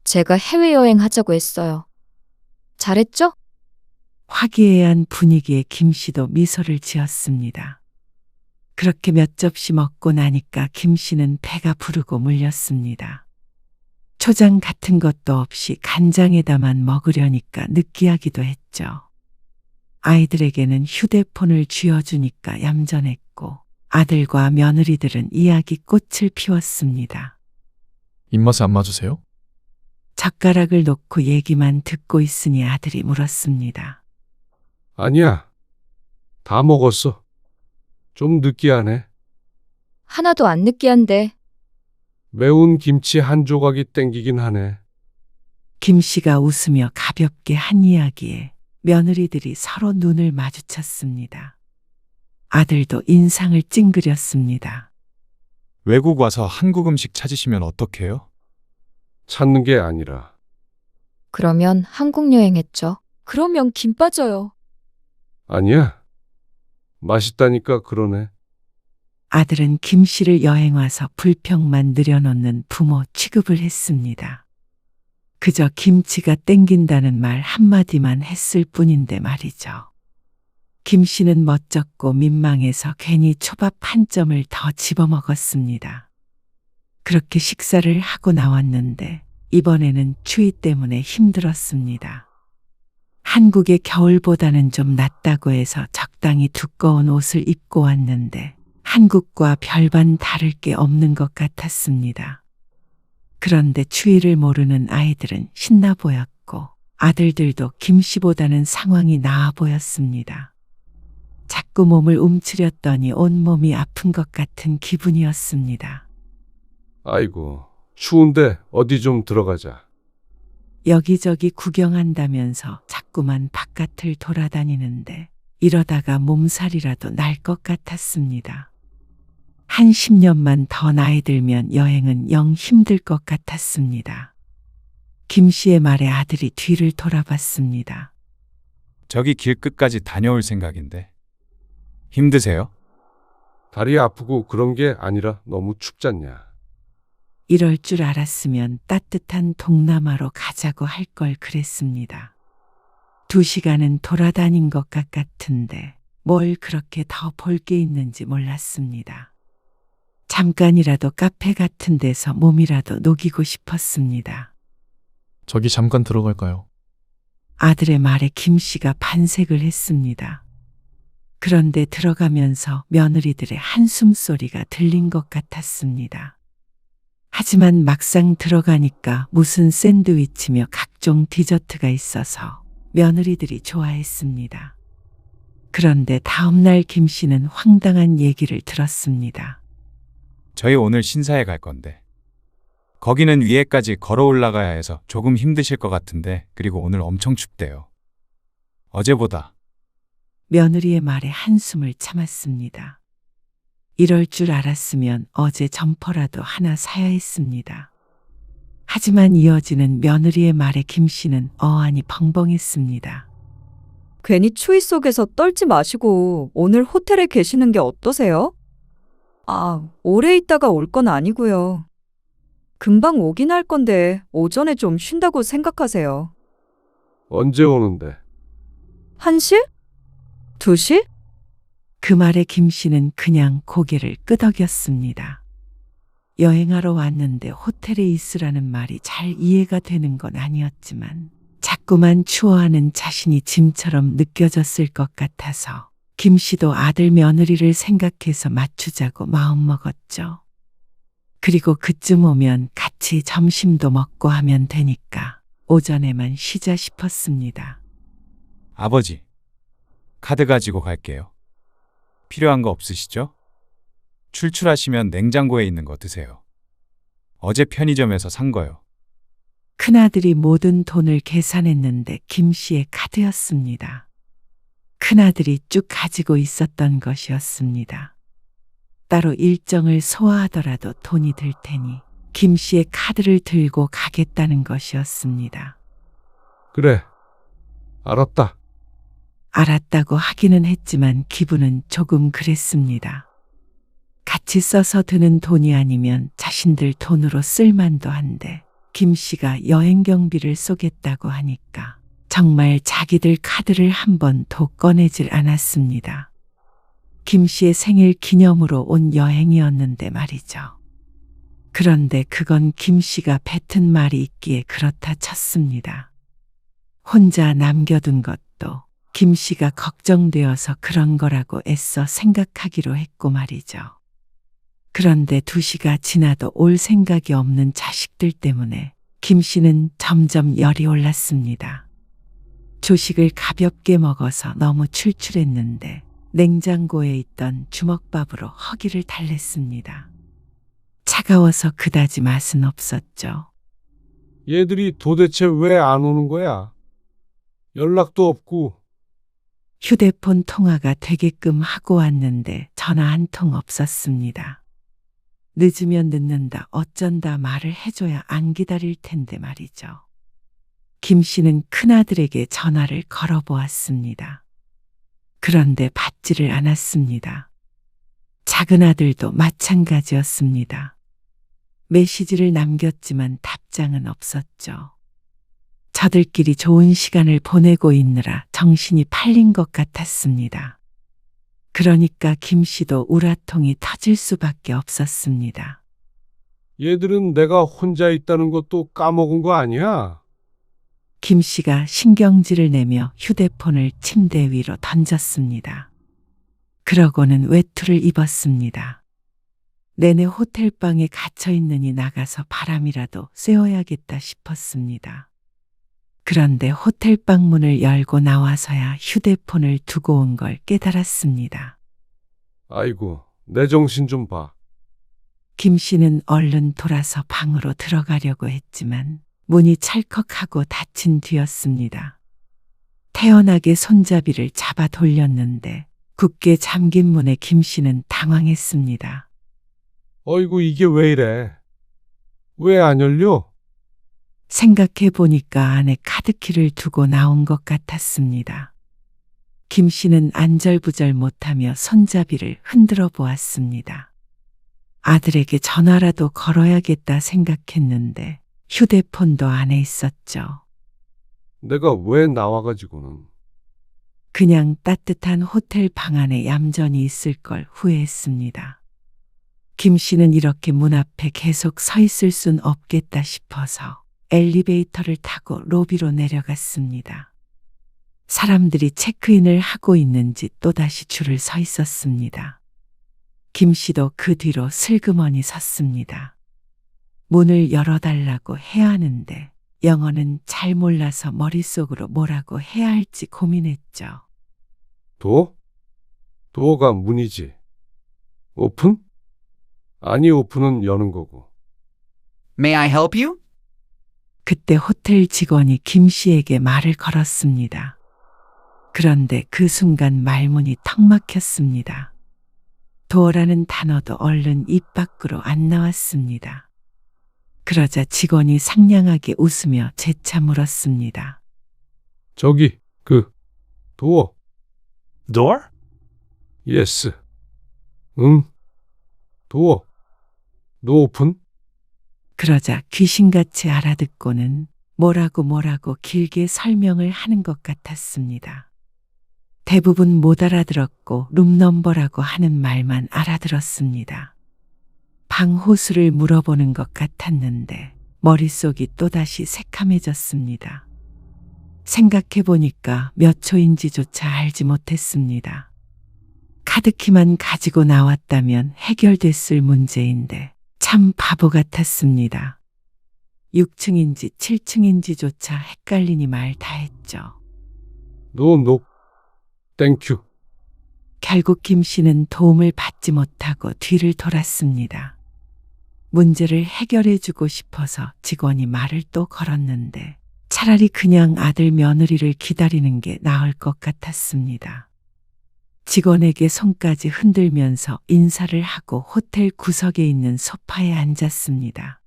제가 해외여행 하자고 했어요. 잘했죠? 화기애애한 분위기에 김 씨도 미소를 지었습니다. 그렇게 몇 접시 먹고 나니까 김 씨는 배가 부르고 물렸습니다. 초장 같은 것도 없이 간장에다만 먹으려니까 느끼하기도 했죠. 아이들에게는 휴대폰을 쥐어주니까 얌전했고 아들과 며느리들은 이야기꽃을 피웠습니다. 입맛에 안 맞으세요? 젓가락을 놓고 얘기만 듣고 있으니 아들이 물었습니다. 아니야. 다 먹었어. 좀 느끼하네. 하나도 안 느끼한데. 매운 김치 한 조각이 땡기긴 하네. 김 씨가 웃으며 가볍게 한 이야기에 며느리들이 서로 눈을 마주쳤습니다. 아들도 인상을 찡그렸습니다. 외국 와서 한국 음식 찾으시면 어떡해요? 찾는 게 아니라. 그러면 한국 여행했죠. 그러면 김 빠져요. 아니야. 맛있다니까 그러네. 아들은 김 씨를 여행 와서 불평만 늘여놓는 부모 취급을 했습니다. 그저 김치가 땡긴다는 말 한마디만 했을 뿐인데 말이죠. 김 씨는 멋졌고 민망해서 괜히 초밥 한 점을 더 집어먹었습니다. 그렇게 식사를 하고 나왔는데 이번에는 추위 때문에 힘들었습니다. 한국의 겨울보다는 좀 낫다고 해서 적당히 두꺼운 옷을 입고 왔는데 한국과 별반 다를 게 없는 것 같았습니다. 그런데 추위를 모르는 아이들은 신나 보였고 아들들도 김 씨보다는 상황이 나아 보였습니다. 자꾸 몸을 움츠렸더니 온몸이 아픈 것 같은 기분이었습니다. 아이고, 추운데 어디 좀 들어가자. 여기저기 구경한다면서 자꾸만 바깥을 돌아다니는데 이러다가 몸살이라도 날 것 같았습니다. 한 10년만 더 나이 들면 여행은 영 힘들 것 같았습니다. 김 씨의 말에 아들이 뒤를 돌아봤습니다. 저기 길 끝까지 다녀올 생각인데. 힘드세요? 다리 아프고 그런 게 아니라 너무 춥잖냐. 이럴 줄 알았으면 따뜻한 동남아로 가자고 할 걸 그랬습니다. 2시간은 돌아다닌 것 같은데 뭘 그렇게 더 볼 게 있는지 몰랐습니다. 잠깐이라도 카페 같은 데서 몸이라도 녹이고 싶었습니다. 저기 잠깐 들어갈까요? 아들의 말에 김 씨가 반색을 했습니다. 그런데 들어가면서 며느리들의 한숨 소리가 들린 것 같았습니다. 하지만 막상 들어가니까 무슨 샌드위치며 각종 디저트가 있어서 며느리들이 좋아했습니다. 그런데 다음날 김 씨는 황당한 얘기를 들었습니다. 저희 오늘 신사에 갈 건데. 거기는 위에까지 걸어 올라가야 해서 조금 힘드실 것 같은데, 그리고 오늘 엄청 춥대요. 어제보다. 며느리의 말에 한숨을 참았습니다. 이럴 줄 알았으면 어제 점퍼라도 하나 사야 했습니다. 하지만 이어지는 며느리의 말에 김 씨는 어안이 벙벙했습니다. 괜히 추위 속에서 떨지 마시고 오늘 호텔에 계시는 게 어떠세요? 아, 오래 있다가 올 건 아니고요. 금방 오긴 할 건데 오전에 좀 쉰다고 생각하세요. 언제 오는데? 1시? 2시? 그 말에 김 씨는 그냥 고개를 끄덕였습니다. 여행하러 왔는데 호텔에 있으라는 말이 잘 이해가 되는 건 아니었지만 자꾸만 추워하는 자신이 짐처럼 느껴졌을 것 같아서 김 씨도 아들 며느리를 생각해서 맞추자고 마음먹었죠. 그리고 그쯤 오면 같이 점심도 먹고 하면 되니까 오전에만 쉬자 싶었습니다. 아버지, 카드 가지고 갈게요. 필요한 거 없으시죠? 출출하시면 냉장고에 있는 거 드세요. 어제 편의점에서 산 거요. 큰아들이 모든 돈을 계산했는데 김 씨의 카드였습니다. 큰아들이 쭉 가지고 있었던 것이었습니다. 따로 일정을 소화하더라도 돈이 들 테니 김 씨의 카드를 들고 가겠다는 것이었습니다. 그래. 알았다. 알았다고 하기는 했지만 기분은 조금 그랬습니다. 같이 써서 드는 돈이 아니면 자신들 돈으로 쓸만도 한데 김 씨가 여행 경비를 쏘겠다고 하니까 정말 자기들 카드를 한 번도 꺼내질 않았습니다. 김 씨의 생일 기념으로 온 여행이었는데 말이죠. 그런데 그건 김 씨가 뱉은 말이 있기에 그렇다 쳤습니다. 혼자 남겨둔 것도 김 씨가 걱정되어서 그런 거라고 애써 생각하기로 했고 말이죠. 그런데 2시가 지나도 올 생각이 없는 자식들 때문에 김 씨는 점점 열이 올랐습니다. 조식을 가볍게 먹어서 너무 출출했는데 냉장고에 있던 주먹밥으로 허기를 달랬습니다. 차가워서 그다지 맛은 없었죠. 얘들이 도대체 왜 안 오는 거야? 연락도 없고. 휴대폰 통화가 되게끔 하고 왔는데 전화 한 통 없었습니다. 늦으면 늦는다 어쩐다 말을 해줘야 안 기다릴 텐데 말이죠. 김 씨는 큰아들에게 전화를 걸어보았습니다. 그런데 받지를 않았습니다. 작은 아들도 마찬가지였습니다. 메시지를 남겼지만 답장은 없었죠. 저들끼리 좋은 시간을 보내고 있느라 정신이 팔린 것 같았습니다. 그러니까 김 씨도 우라통이 터질 수밖에 없었습니다. 얘들은 내가 혼자 있다는 것도 까먹은 거 아니야? 김 씨가 신경질을 내며 휴대폰을 침대 위로 던졌습니다. 그러고는 외투를 입었습니다. 내내 호텔방에 갇혀 있느니 나가서 바람이라도 쐬어야겠다 싶었습니다. 그런데 호텔방 문을 열고 나와서야 휴대폰을 두고 온 걸 깨달았습니다. 아이고, 내 정신 좀 봐. 김 씨는 얼른 돌아서 방으로 들어가려고 했지만 문이 찰컥하고 닫힌 뒤였습니다. 태연하게 손잡이를 잡아 돌렸는데 굳게 잠긴 문에 김 씨는 당황했습니다. 어이구, 이게 왜 이래? 왜 안 열려? 생각해 보니까 안에 카드키를 두고 나온 것 같았습니다. 김 씨는 안절부절 못하며 손잡이를 흔들어 보았습니다. 아들에게 전화라도 걸어야겠다 생각했는데 휴대폰도 안에 있었죠. 내가 왜 나와가지고는. 그냥 따뜻한 호텔 방 안에 얌전히 있을 걸 후회했습니다. 김 씨는 이렇게 문 앞에 계속 서 있을 순 없겠다 싶어서 엘리베이터를 타고 로비로 내려갔습니다. 사람들이 체크인을 하고 있는지 또다시 줄을 서 있었습니다. 김 씨도 그 뒤로 슬그머니 섰습니다. 문을 열어달라고 해야 하는데 영어는 잘 몰라서 머릿속으로 뭐라고 해야 할지 고민했죠. 도어가 문이지. 오픈? 아니, 오픈은 여는 거고. May I help you? 그때 호텔 직원이 김 씨에게 말을 걸었습니다. 그런데 그 순간 말문이 턱 막혔습니다. 도어라는 단어도 얼른 입 밖으로 안 나왔습니다. 그러자 직원이 상냥하게 웃으며 재차 물었습니다. 저기, 도어. Door? Yes. 응. 도어. No open? 그러자 귀신같이 알아듣고는 뭐라고 길게 설명을 하는 것 같았습니다. 대부분 못 알아들었고 룸넘버라고 하는 말만 알아들었습니다. 방 호수를 물어보는 것 같았는데 머릿속이 또다시 새카매졌습니다. 생각해보니까 몇 초인지조차 알지 못했습니다. 카드키만 가지고 나왔다면 해결됐을 문제인데 참 바보 같았습니다. 6층인지 7층인지조차 헷갈리니 말 다 했죠. No. 땡큐. 결국 김 씨는 도움을 받지 못하고 뒤를 돌았습니다. 문제를 해결해주고 싶어서 직원이 말을 또 걸었는데 차라리 그냥 아들 며느리를 기다리는 게 나을 것 같았습니다. 직원에게 손까지 흔들면서 인사를 하고 호텔 구석에 있는 소파에 앉았습니다.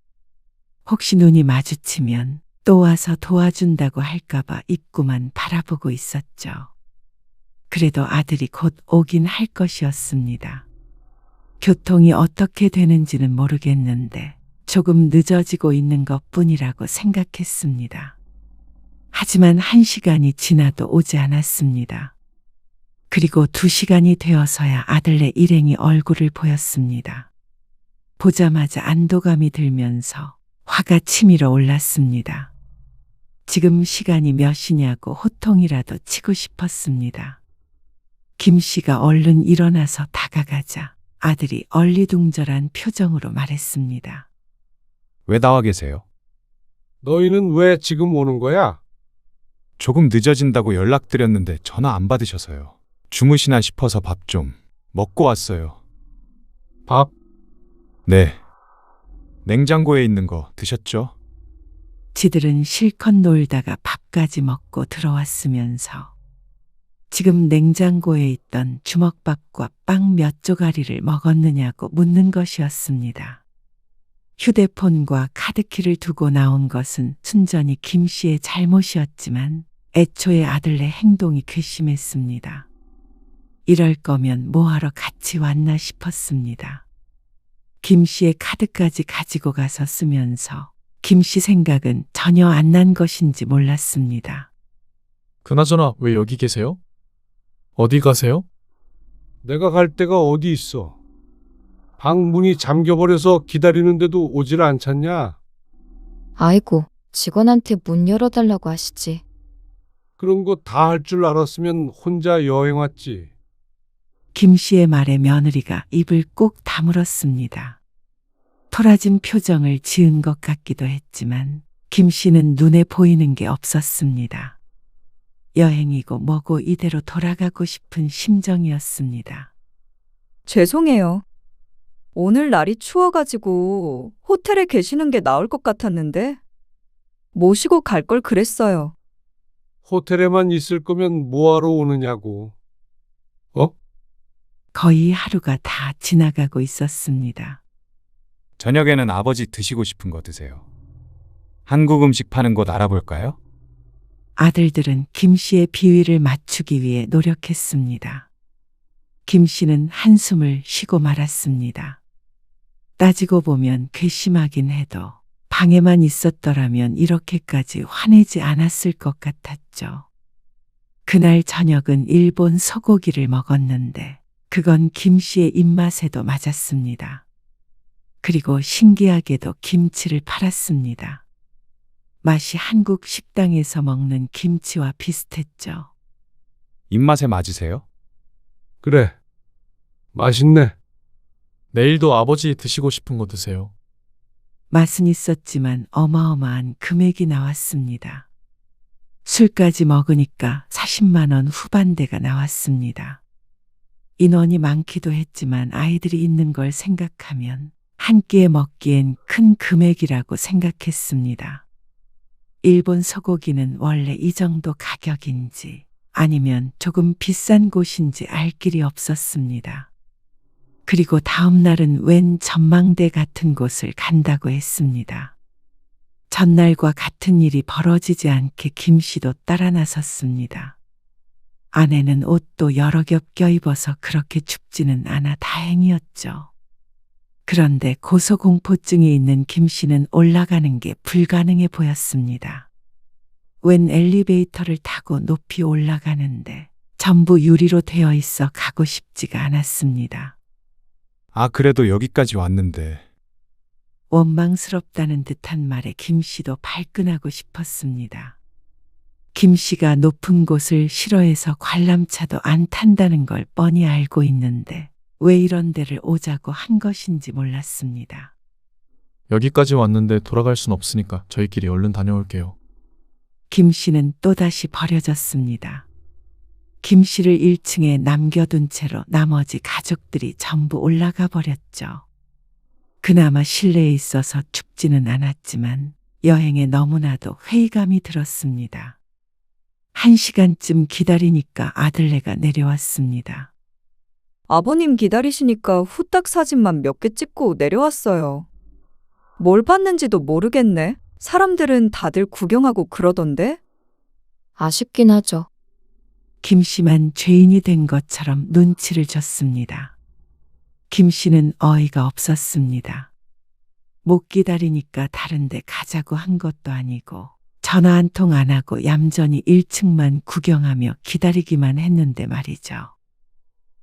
혹시 눈이 마주치면 또 와서 도와준다고 할까봐 입구만 바라보고 있었죠. 그래도 아들이 곧 오긴 할 것이었습니다. 교통이 어떻게 되는지는 모르겠는데 조금 늦어지고 있는 것 뿐이라고 생각했습니다. 하지만 1시간이 지나도 오지 않았습니다. 그리고 2시간이 되어서야 아들네 일행이 얼굴을 보였습니다. 보자마자 안도감이 들면서 화가 치밀어 올랐습니다. 지금 시간이 몇 시냐고 호통이라도 치고 싶었습니다. 김 씨가 얼른 일어나서 다가가자 아들이 얼리둥절한 표정으로 말했습니다. 왜 나와 계세요? 너희는 왜 지금 오는 거야? 조금 늦어진다고 연락드렸는데 전화 안 받으셔서요. 주무시나 싶어서 밥 좀 먹고 왔어요. 밥? 네. 냉장고에 있는 거 드셨죠? 지들은 실컷 놀다가 밥까지 먹고 들어왔으면서 지금 냉장고에 있던 주먹밥과 빵 몇 조가리를 먹었느냐고 묻는 것이었습니다. 휴대폰과 카드키를 두고 나온 것은 순전히 김 씨의 잘못이었지만 애초에 아들네 행동이 괘씸했습니다. 이럴 거면 뭐하러 같이 왔나 싶었습니다. 김 씨의 카드까지 가지고 가서 쓰면서 김 씨 생각은 전혀 안 난 것인지 몰랐습니다. 그나저나 왜 여기 계세요? 어디 가세요? 내가 갈 데가 어디 있어? 방 문이 잠겨버려서 기다리는데도 오질 않잖냐? 아이고, 직원한테 문 열어달라고 하시지. 그런 거 다 할 줄 알았으면 혼자 여행 왔지. 김 씨의 말에 며느리가 입을 꼭 다물었습니다. 토라진 표정을 지은 것 같기도 했지만 김 씨는 눈에 보이는 게 없었습니다. 여행이고 뭐고 이대로 돌아가고 싶은 심정이었습니다. 죄송해요. 오늘 날이 추워가지고 호텔에 계시는 게 나을 것 같았는데 모시고 갈 걸 그랬어요. 호텔에만 있을 거면 뭐하러 오느냐고. 거의 하루가 다 지나가고 있었습니다. 저녁에는 아버지 드시고 싶은 거 드세요. 한국 음식 파는 곳 알아볼까요? 아들들은 김 씨의 비위를 맞추기 위해 노력했습니다. 김 씨는 한숨을 쉬고 말았습니다. 따지고 보면 괘씸하긴 해도 방에만 있었더라면 이렇게까지 화내지 않았을 것 같았죠. 그날 저녁은 일본 소고기를 먹었는데 그건 김 씨의 입맛에도 맞았습니다. 그리고 신기하게도 김치를 팔았습니다. 맛이 한국 식당에서 먹는 김치와 비슷했죠. 입맛에 맞으세요? 그래. 맛있네. 내일도 아버지 드시고 싶은 거 드세요. 맛은 있었지만 어마어마한 금액이 나왔습니다. 술까지 먹으니까 40만 원 후반대가 나왔습니다. 인원이 많기도 했지만 아이들이 있는 걸 생각하면 한 끼에 먹기엔 큰 금액이라고 생각했습니다. 일본 소고기는 원래 이 정도 가격인지 아니면 조금 비싼 곳인지 알 길이 없었습니다. 그리고 다음 날은 웬 전망대 같은 곳을 간다고 했습니다. 전날과 같은 일이 벌어지지 않게 김 씨도 따라 나섰습니다. 아내는 옷도 여러 겹 껴입어서 그렇게 춥지는 않아 다행이었죠. 그런데 고소공포증이 있는 김 씨는 올라가는 게 불가능해 보였습니다. 웬 엘리베이터를 타고 높이 올라가는데 전부 유리로 되어 있어 가고 싶지가 않았습니다. 아, 그래도 여기까지 왔는데. 원망스럽다는 듯한 말에 김 씨도 발끈하고 싶었습니다. 김 씨가 높은 곳을 싫어해서 관람차도 안 탄다는 걸 뻔히 알고 있는데 왜 이런 데를 오자고 한 것인지 몰랐습니다. 여기까지 왔는데 돌아갈 순 없으니까 저희끼리 얼른 다녀올게요. 김 씨는 또다시 버려졌습니다. 김 씨를 1층에 남겨둔 채로 나머지 가족들이 전부 올라가 버렸죠. 그나마 실내에 있어서 춥지는 않았지만 여행에 너무나도 회의감이 들었습니다. 1시간쯤 기다리니까 아들네가 내려왔습니다. 아버님 기다리시니까 후딱 사진만 몇 개 찍고 내려왔어요. 뭘 봤는지도 모르겠네. 사람들은 다들 구경하고 그러던데? 아쉽긴 하죠. 김 씨만 죄인이 된 것처럼 눈치를 줬습니다. 김 씨는 어이가 없었습니다. 못 기다리니까 다른 데 가자고 한 것도 아니고 전화 한 통 안 하고 얌전히 1층만 구경하며 기다리기만 했는데 말이죠.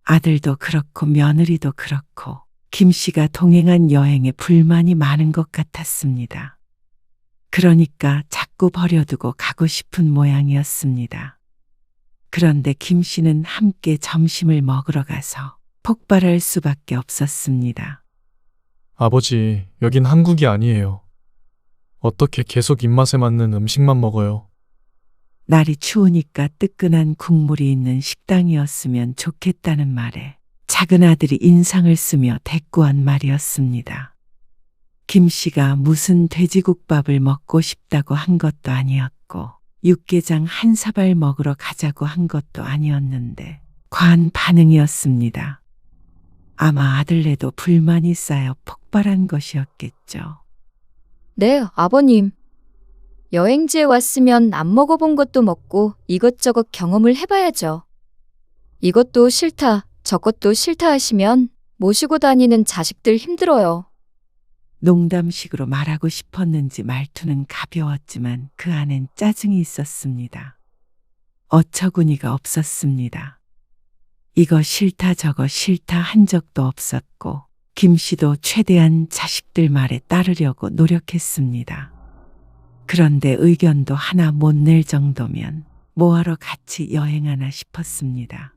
아들도 그렇고 며느리도 그렇고 김 씨가 동행한 여행에 불만이 많은 것 같았습니다. 그러니까 자꾸 버려두고 가고 싶은 모양이었습니다. 그런데 김 씨는 함께 점심을 먹으러 가서 폭발할 수밖에 없었습니다. 아버지, 여긴 한국이 아니에요. 어떻게 계속 입맛에 맞는 음식만 먹어요? 날이 추우니까 뜨끈한 국물이 있는 식당이었으면 좋겠다는 말에 작은 아들이 인상을 쓰며 대꾸한 말이었습니다. 김 씨가 무슨 돼지국밥을 먹고 싶다고 한 것도 아니었고 육개장 한 사발 먹으러 가자고 한 것도 아니었는데 과한 반응이었습니다. 아마 아들네도 불만이 쌓여 폭발한 것이었겠죠. 네, 아버님. 여행지에 왔으면 안 먹어본 것도 먹고 이것저것 경험을 해봐야죠. 이것도 싫다, 저것도 싫다 하시면 모시고 다니는 자식들 힘들어요. 농담식으로 말하고 싶었는지 말투는 가벼웠지만 그 안엔 짜증이 있었습니다. 어처구니가 없었습니다. 이거 싫다 저거 싫다 한 적도 없었고 김 씨도 최대한 자식들 말에 따르려고 노력했습니다. 그런데 의견도 하나 못 낼 정도면 뭐하러 같이 여행하나 싶었습니다.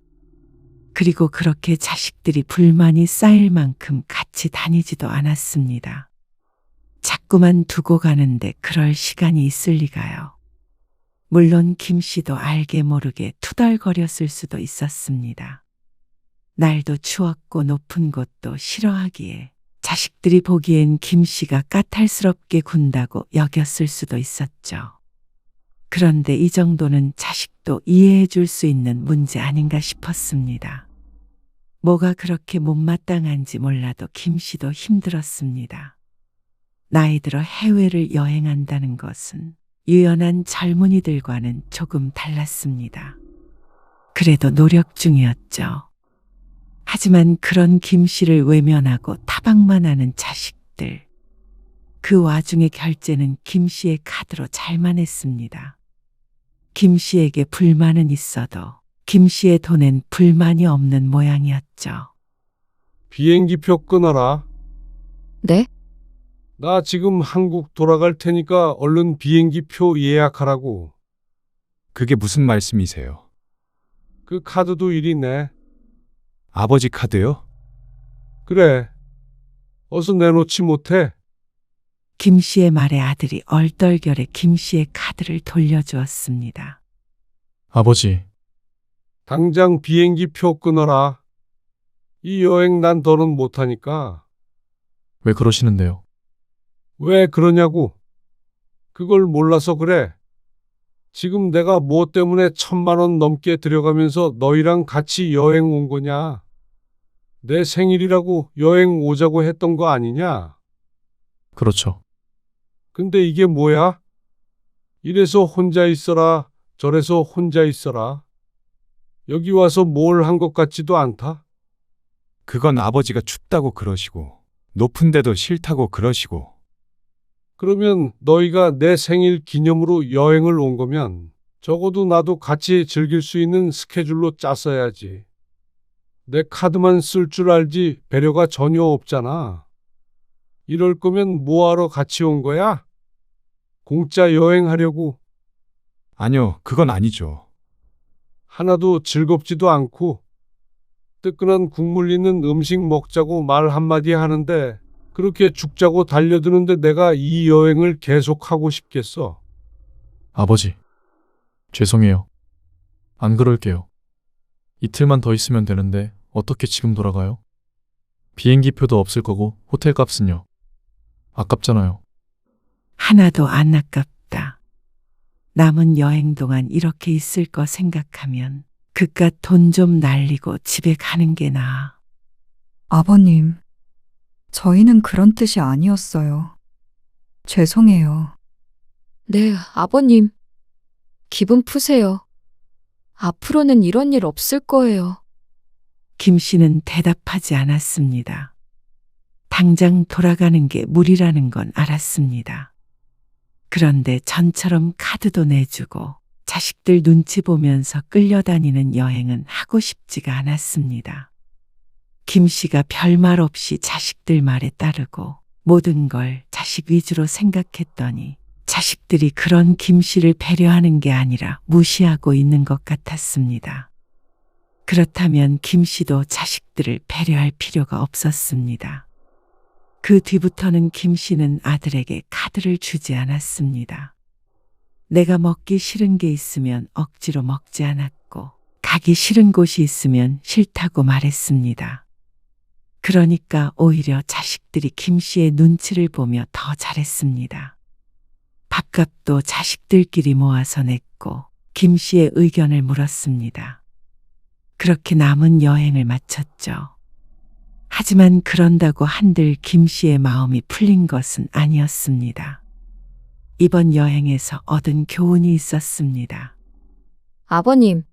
그리고 그렇게 자식들이 불만이 쌓일 만큼 같이 다니지도 않았습니다. 자꾸만 두고 가는데 그럴 시간이 있을 리가요. 물론 김 씨도 알게 모르게 투덜거렸을 수도 있었습니다. 날도 추웠고 높은 곳도 싫어하기에 자식들이 보기엔 김 씨가 까탈스럽게 군다고 여겼을 수도 있었죠. 그런데 이 정도는 자식도 이해해 줄 수 있는 문제 아닌가 싶었습니다. 뭐가 그렇게 못마땅한지 몰라도 김 씨도 힘들었습니다. 나이 들어 해외를 여행한다는 것은 유연한 젊은이들과는 조금 달랐습니다. 그래도 노력 중이었죠. 하지만 그런 김 씨를 외면하고 타박만 하는 자식들. 그 와중에 결제는 김 씨의 카드로 잘만 했습니다. 김 씨에게 불만은 있어도 김 씨의 돈엔 불만이 없는 모양이었죠. 비행기표 끊어라. 네? 나 지금 한국 돌아갈 테니까 얼른 비행기표 예약하라고. 그게 무슨 말씀이세요? 그 카드도 이리 내. 아버지 카드요? 그래. 어서 내놓지 못해. 김 씨의 말에 아들이 얼떨결에 김 씨의 카드를 돌려주었습니다. 아버지, 당장 비행기표 끊어라. 이 여행 난 더는 못하니까. 왜 그러시는데요? 왜 그러냐고. 그걸 몰라서 그래. 지금 내가 뭐 때문에 1,000만 원 넘게 들여가면서 너희랑 같이 여행 온 거냐? 내 생일이라고 여행 오자고 했던 거 아니냐? 그렇죠. 근데 이게 뭐야? 이래서 혼자 있어라, 저래서 혼자 있어라. 여기 와서 뭘 한 것 같지도 않다. 그건 아버지가 춥다고 그러시고 높은 데도 싫다고 그러시고. 그러면 너희가 내 생일 기념으로 여행을 온 거면 적어도 나도 같이 즐길 수 있는 스케줄로 짰어야지. 내 카드만 쓸 줄 알지 배려가 전혀 없잖아. 이럴 거면 뭐하러 같이 온 거야? 공짜 여행하려고. 아니요, 그건 아니죠. 하나도 즐겁지도 않고 뜨끈한 국물 있는 음식 먹자고 말 한마디 하는데 그렇게 죽자고 달려드는데 내가 이 여행을 계속하고 싶겠어. 아버지, 죄송해요. 안 그럴게요. 이틀만 더 있으면 되는데 어떻게 지금 돌아가요? 비행기표도 없을 거고 호텔 값은요. 아깝잖아요. 하나도 안 아깝다. 남은 여행 동안 이렇게 있을 거 생각하면 그깟 돈 좀 날리고 집에 가는 게 나아. 아버님, 저희는 그런 뜻이 아니었어요. 죄송해요. 네, 아버님. 기분 푸세요. 앞으로는 이런 일 없을 거예요. 김 씨는 대답하지 않았습니다. 당장 돌아가는 게 무리라는 건 알았습니다. 그런데 전처럼 카드도 내주고 자식들 눈치 보면서 끌려다니는 여행은 하고 싶지가 않았습니다. 김 씨가 별말 없이 자식들 말에 따르고 모든 걸 자식 위주로 생각했더니 자식들이 그런 김 씨를 배려하는 게 아니라 무시하고 있는 것 같았습니다. 그렇다면 김 씨도 자식들을 배려할 필요가 없었습니다. 그 뒤부터는 김 씨는 아들에게 카드를 주지 않았습니다. 내가 먹기 싫은 게 있으면 억지로 먹지 않았고 가기 싫은 곳이 있으면 싫다고 말했습니다. 그러니까 오히려 자식들이 김 씨의 눈치를 보며 더 잘했습니다. 밥값도 자식들끼리 모아서 냈고 김 씨의 의견을 물었습니다. 그렇게 남은 여행을 마쳤죠. 하지만 그런다고 한들 김 씨의 마음이 풀린 것은 아니었습니다. 이번 여행에서 얻은 교훈이 있었습니다. 아버님,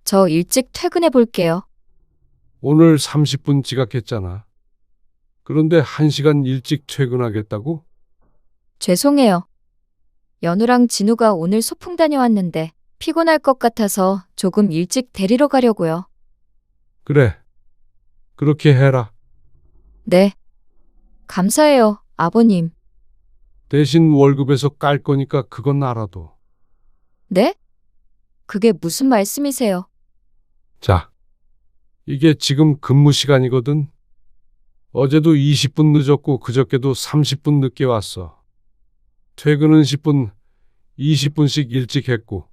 저 일찍 퇴근해 볼게요. 오늘 30분 지각했잖아. 그런데 1시간 일찍 퇴근하겠다고? 죄송해요. 연우랑 진우가 오늘 소풍 다녀왔는데 피곤할 것 같아서 조금 일찍 데리러 가려고요. 그래. 그렇게 해라. 네. 감사해요, 아버님. 대신 월급에서 깔 거니까 그건 알아도. 네? 그게 무슨 말씀이세요? 자, 이게 지금 근무 시간이거든. 어제도 20분 늦었고 그저께도 30분 늦게 왔어. 퇴근은 10분, 20분씩 일찍 했고.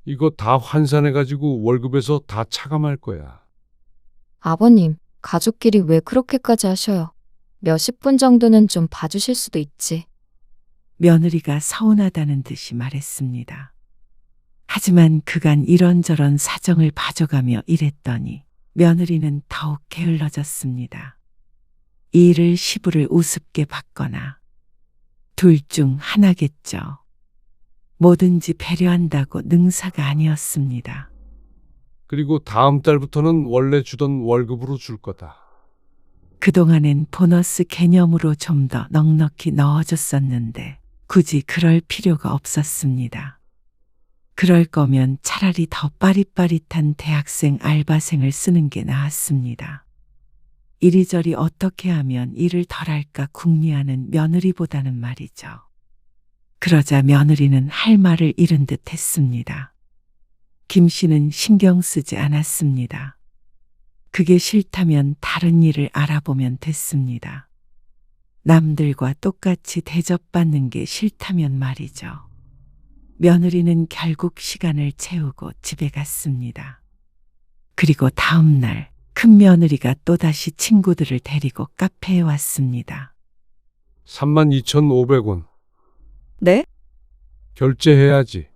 이거 다 환산해가지고 월급에서 다 차감할 거야. 아버님, 가족끼리 왜 그렇게까지 하셔요? 몇십 분 정도는 좀 봐주실 수도 있지. 며느리가 서운하다는 듯이 말했습니다. 하지만 그간 이런저런 사정을 봐줘가며 일했더니 며느리는 더욱 게을러졌습니다. 이 일을 시부를 우습게 봤거나 둘 중 하나겠죠. 뭐든지 배려한다고 능사가 아니었습니다. 그리고 다음 달부터는 원래 주던 월급으로 줄 거다. 그동안엔 보너스 개념으로 좀 더 넉넉히 넣어줬었는데 굳이 그럴 필요가 없었습니다. 그럴 거면 차라리 더 빠릿빠릿한 대학생 알바생을 쓰는 게 나았습니다. 이리저리 어떻게 하면 일을 덜할까 궁리하는 며느리보다는 말이죠. 그러자 며느리는 할 말을 잃은 듯 했습니다. 김 씨는 신경 쓰지 않았습니다. 그게 싫다면 다른 일을 알아보면 됐습니다. 남들과 똑같이 대접받는 게 싫다면 말이죠. 며느리는 결국 시간을 채우고 집에 갔습니다. 그리고 다음 날 큰 며느리가 또다시 친구들을 데리고 카페에 왔습니다. 32,500원. 네? 결제해야지.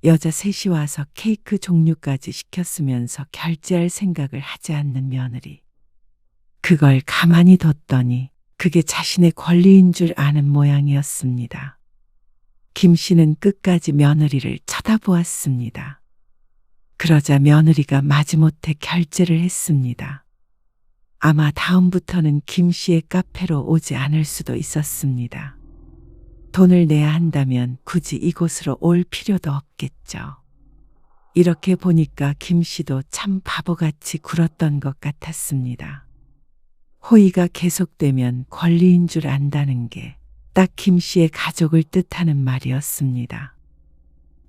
여자 셋이 와서 케이크 종류까지 시켰으면서 결제할 생각을 하지 않는 며느리. 그걸 가만히 뒀더니 그게 자신의 권리인 줄 아는 모양이었습니다. 김 씨는 끝까지 며느리를 쳐다보았습니다. 그러자 며느리가 마지못해 결제를 했습니다. 아마 다음부터는 김 씨의 카페로 오지 않을 수도 있었습니다. 돈을 내야 한다면 굳이 이곳으로 올 필요도 없겠죠. 이렇게 보니까 김 씨도 참 바보같이 굴었던 것 같았습니다. 호의가 계속되면 권리인 줄 안다는 게 딱 김 씨의 가족을 뜻하는 말이었습니다.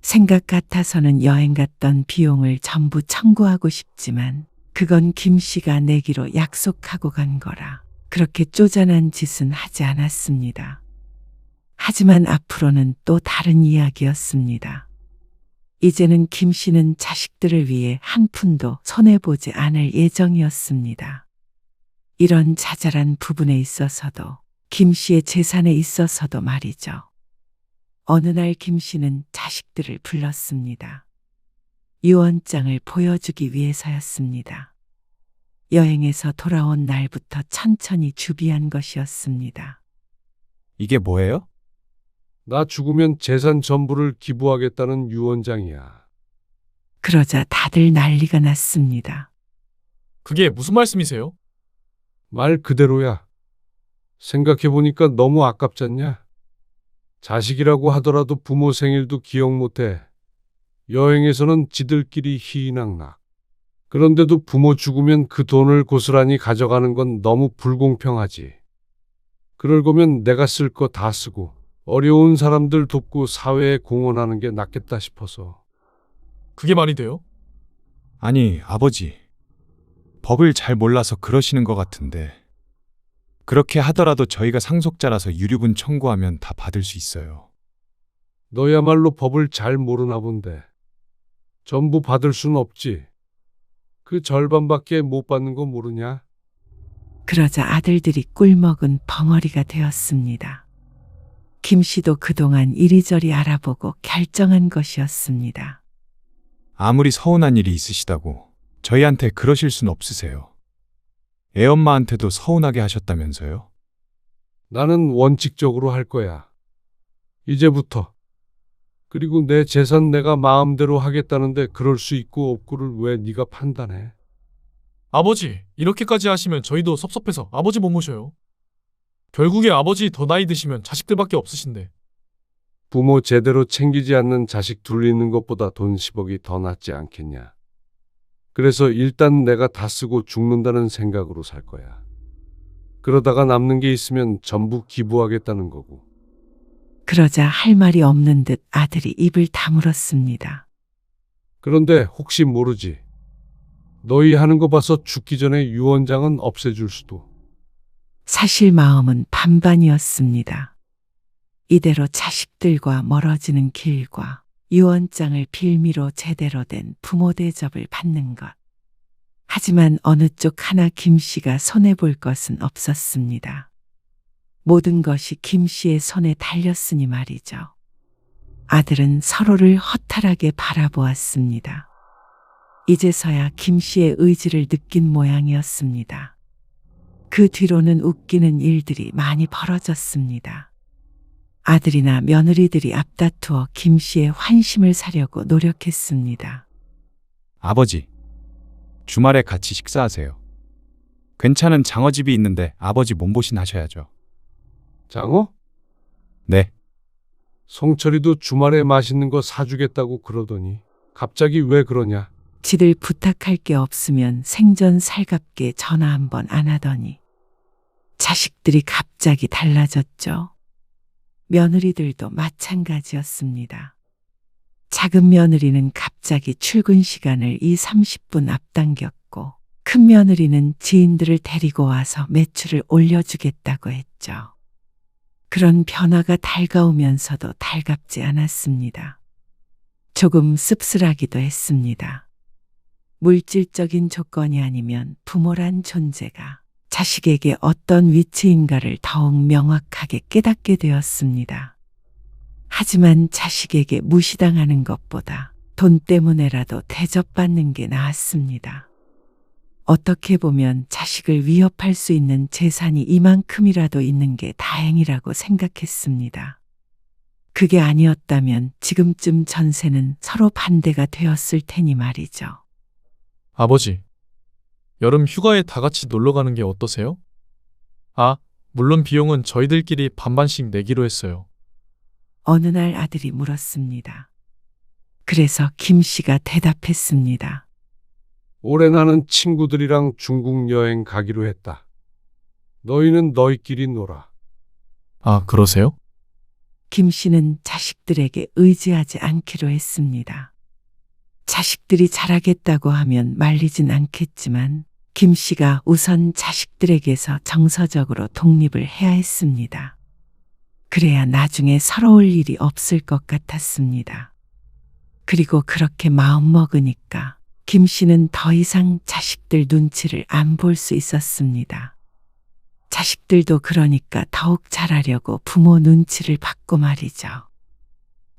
생각 같아서는 여행 갔던 비용을 전부 청구하고 싶지만 그건 김 씨가 내기로 약속하고 간 거라 그렇게 쪼잔한 짓은 하지 않았습니다. 하지만 앞으로는 또 다른 이야기였습니다. 이제는 김 씨는 자식들을 위해 한 푼도 손해보지 않을 예정이었습니다. 이런 자잘한 부분에 있어서도 김 씨의 재산에 있어서도 말이죠. 어느 날 김 씨는 자식들을 불렀습니다. 유언장을 보여주기 위해서였습니다. 여행에서 돌아온 날부터 천천히 준비한 것이었습니다. 이게 뭐예요? 나 죽으면 재산 전부를 기부하겠다는 유언장이야. 그러자 다들 난리가 났습니다. 그게 무슨 말씀이세요? 말 그대로야. 생각해보니까 너무 아깝잖냐? 자식이라고 하더라도 부모 생일도 기억 못해. 여행에서는 지들끼리 희희낙낙. 그런데도 부모 죽으면 그 돈을 고스란히 가져가는 건 너무 불공평하지. 그럴 거면 내가 쓸 거 다 쓰고 어려운 사람들 돕고 사회에 공헌하는 게 낫겠다 싶어서. 그게 말이 돼요? 아니, 아버지. 법을 잘 몰라서 그러시는 것 같은데. 그렇게 하더라도 저희가 상속자라서 유류분 청구하면 다 받을 수 있어요. 너야말로 법을 잘 모르나 본데. 전부 받을 순 없지. 그 절반밖에 못 받는 거 모르냐? 그러자 아들들이 꿀먹은 벙어리가 되었습니다. 김 씨도 그동안 이리저리 알아보고 결정한 것이었습니다. 아무리 서운한 일이 있으시다고 저희한테 그러실 순 없으세요. 애엄마한테도 서운하게 하셨다면서요? 나는 원칙적으로 할 거야. 이제부터. 그리고 내 재산 내가 마음대로 하겠다는데 그럴 수 있고 없고를 왜 네가 판단해? 아버지, 이렇게까지 하시면 저희도 섭섭해서 아버지 못 모셔요. 결국에 아버지 더 나이 드시면 자식들밖에 없으신데. 부모 제대로 챙기지 않는 자식 둘 있는 것보다 돈 10억이 더 낫지 않겠냐. 그래서 일단 내가 다 쓰고 죽는다는 생각으로 살 거야. 그러다가 남는 게 있으면 전부 기부하겠다는 거고. 그러자 할 말이 없는 듯 아들이 입을 다물었습니다. 그런데 혹시 모르지. 너희 하는 거 봐서 죽기 전에 유언장은 없애줄 수도. 사실 마음은 반반이었습니다. 이대로 자식들과 멀어지는 길과 유언장을 빌미로 제대로 된 부모 대접을 받는 것. 하지만 어느 쪽 하나 김 씨가 손해볼 것은 없었습니다. 모든 것이 김 씨의 손에 달렸으니 말이죠. 아들은 서로를 허탈하게 바라보았습니다. 이제서야 김 씨의 의지를 느낀 모양이었습니다. 그 뒤로는 웃기는 일들이 많이 벌어졌습니다. 아들이나 며느리들이 앞다투어 김 씨의 환심을 사려고 노력했습니다. 아버지, 주말에 같이 식사하세요. 괜찮은 장어집이 있는데 아버지 몸보신 하셔야죠. 장어? 네. 송철이도 주말에 맛있는 거 사주겠다고 그러더니 갑자기 왜 그러냐? 지들 부탁할 게 없으면 생전 살갑게 전화 한 번 안 하더니 자식들이 갑자기 달라졌죠. 며느리들도 마찬가지였습니다. 작은 며느리는 갑자기 출근 시간을 30분 앞당겼고 큰 며느리는 지인들을 데리고 와서 매출을 올려주겠다고 했죠. 그런 변화가 달가우면서도 달갑지 않았습니다. 조금 씁쓸하기도 했습니다. 물질적인 조건이 아니면 부모란 존재가 자식에게 어떤 위치인가를 더욱 명확하게 깨닫게 되었습니다. 하지만 자식에게 무시당하는 것보다 돈 때문에라도 대접받는 게 나았습니다. 어떻게 보면 자식을 위협할 수 있는 재산이 이만큼이라도 있는 게 다행이라고 생각했습니다. 그게 아니었다면 지금쯤 전세는 서로 반대가 되었을 테니 말이죠. 아버지, 여름 휴가에 다 같이 놀러 가는 게 어떠세요? 아, 물론 비용은 저희들끼리 반반씩 내기로 했어요. 어느 날 아들이 물었습니다. 그래서 김 씨가 대답했습니다. 올해 나는 친구들이랑 중국 여행 가기로 했다. 너희는 너희끼리 놀아. 아, 그러세요? 김 씨는 자식들에게 의지하지 않기로 했습니다. 자식들이 잘하겠다고 하면 말리진 않겠지만 김 씨가 우선 자식들에게서 정서적으로 독립을 해야 했습니다. 그래야 나중에 서러울 일이 없을 것 같았습니다. 그리고 그렇게 마음먹으니까 김 씨는 더 이상 자식들 눈치를 안 볼 수 있었습니다. 자식들도 그러니까 더욱 잘하려고 부모 눈치를 받고 말이죠.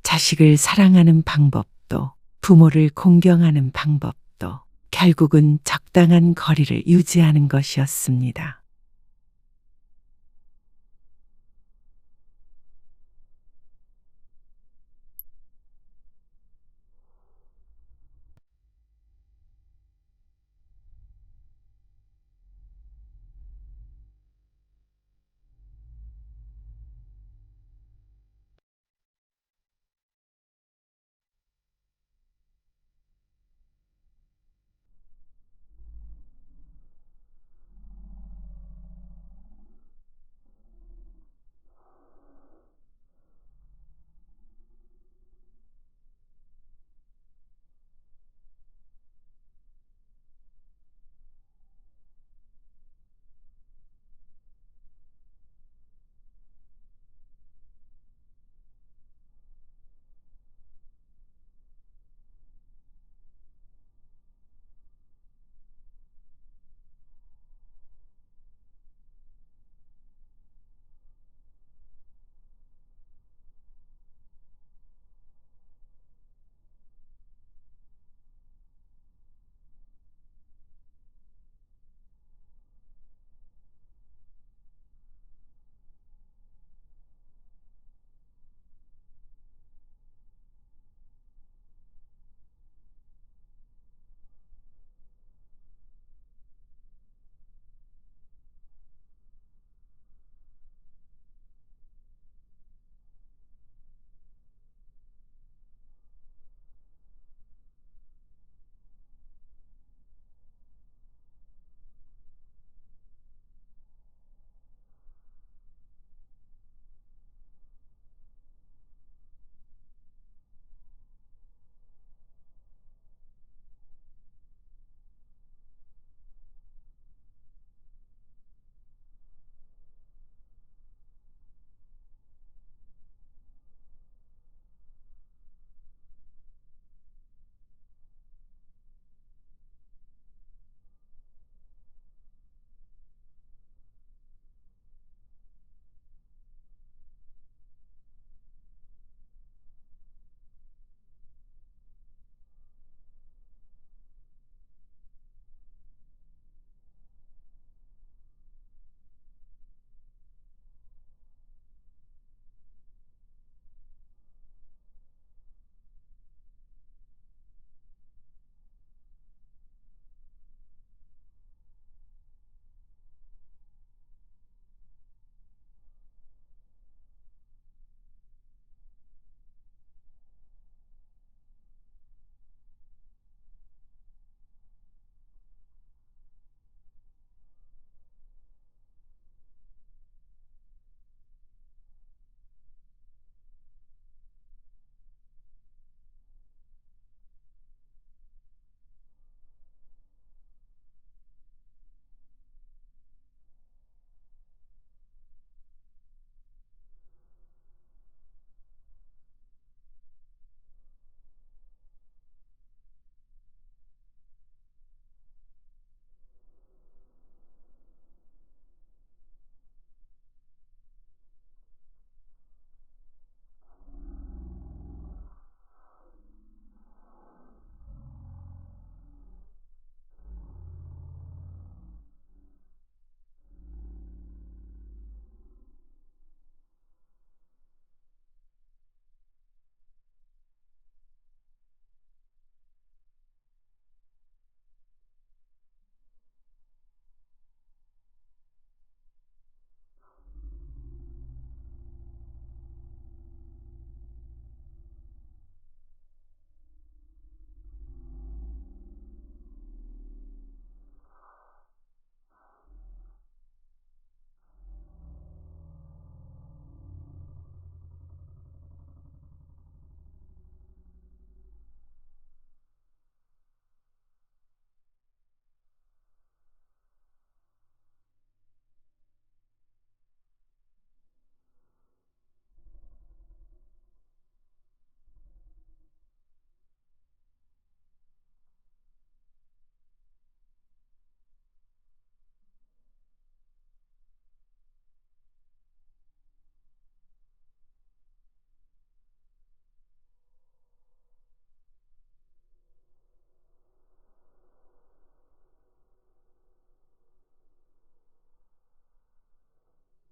자식을 사랑하는 방법도 부모를 공경하는 방법도 결국은 적당한 거리를 유지하는 것이었습니다.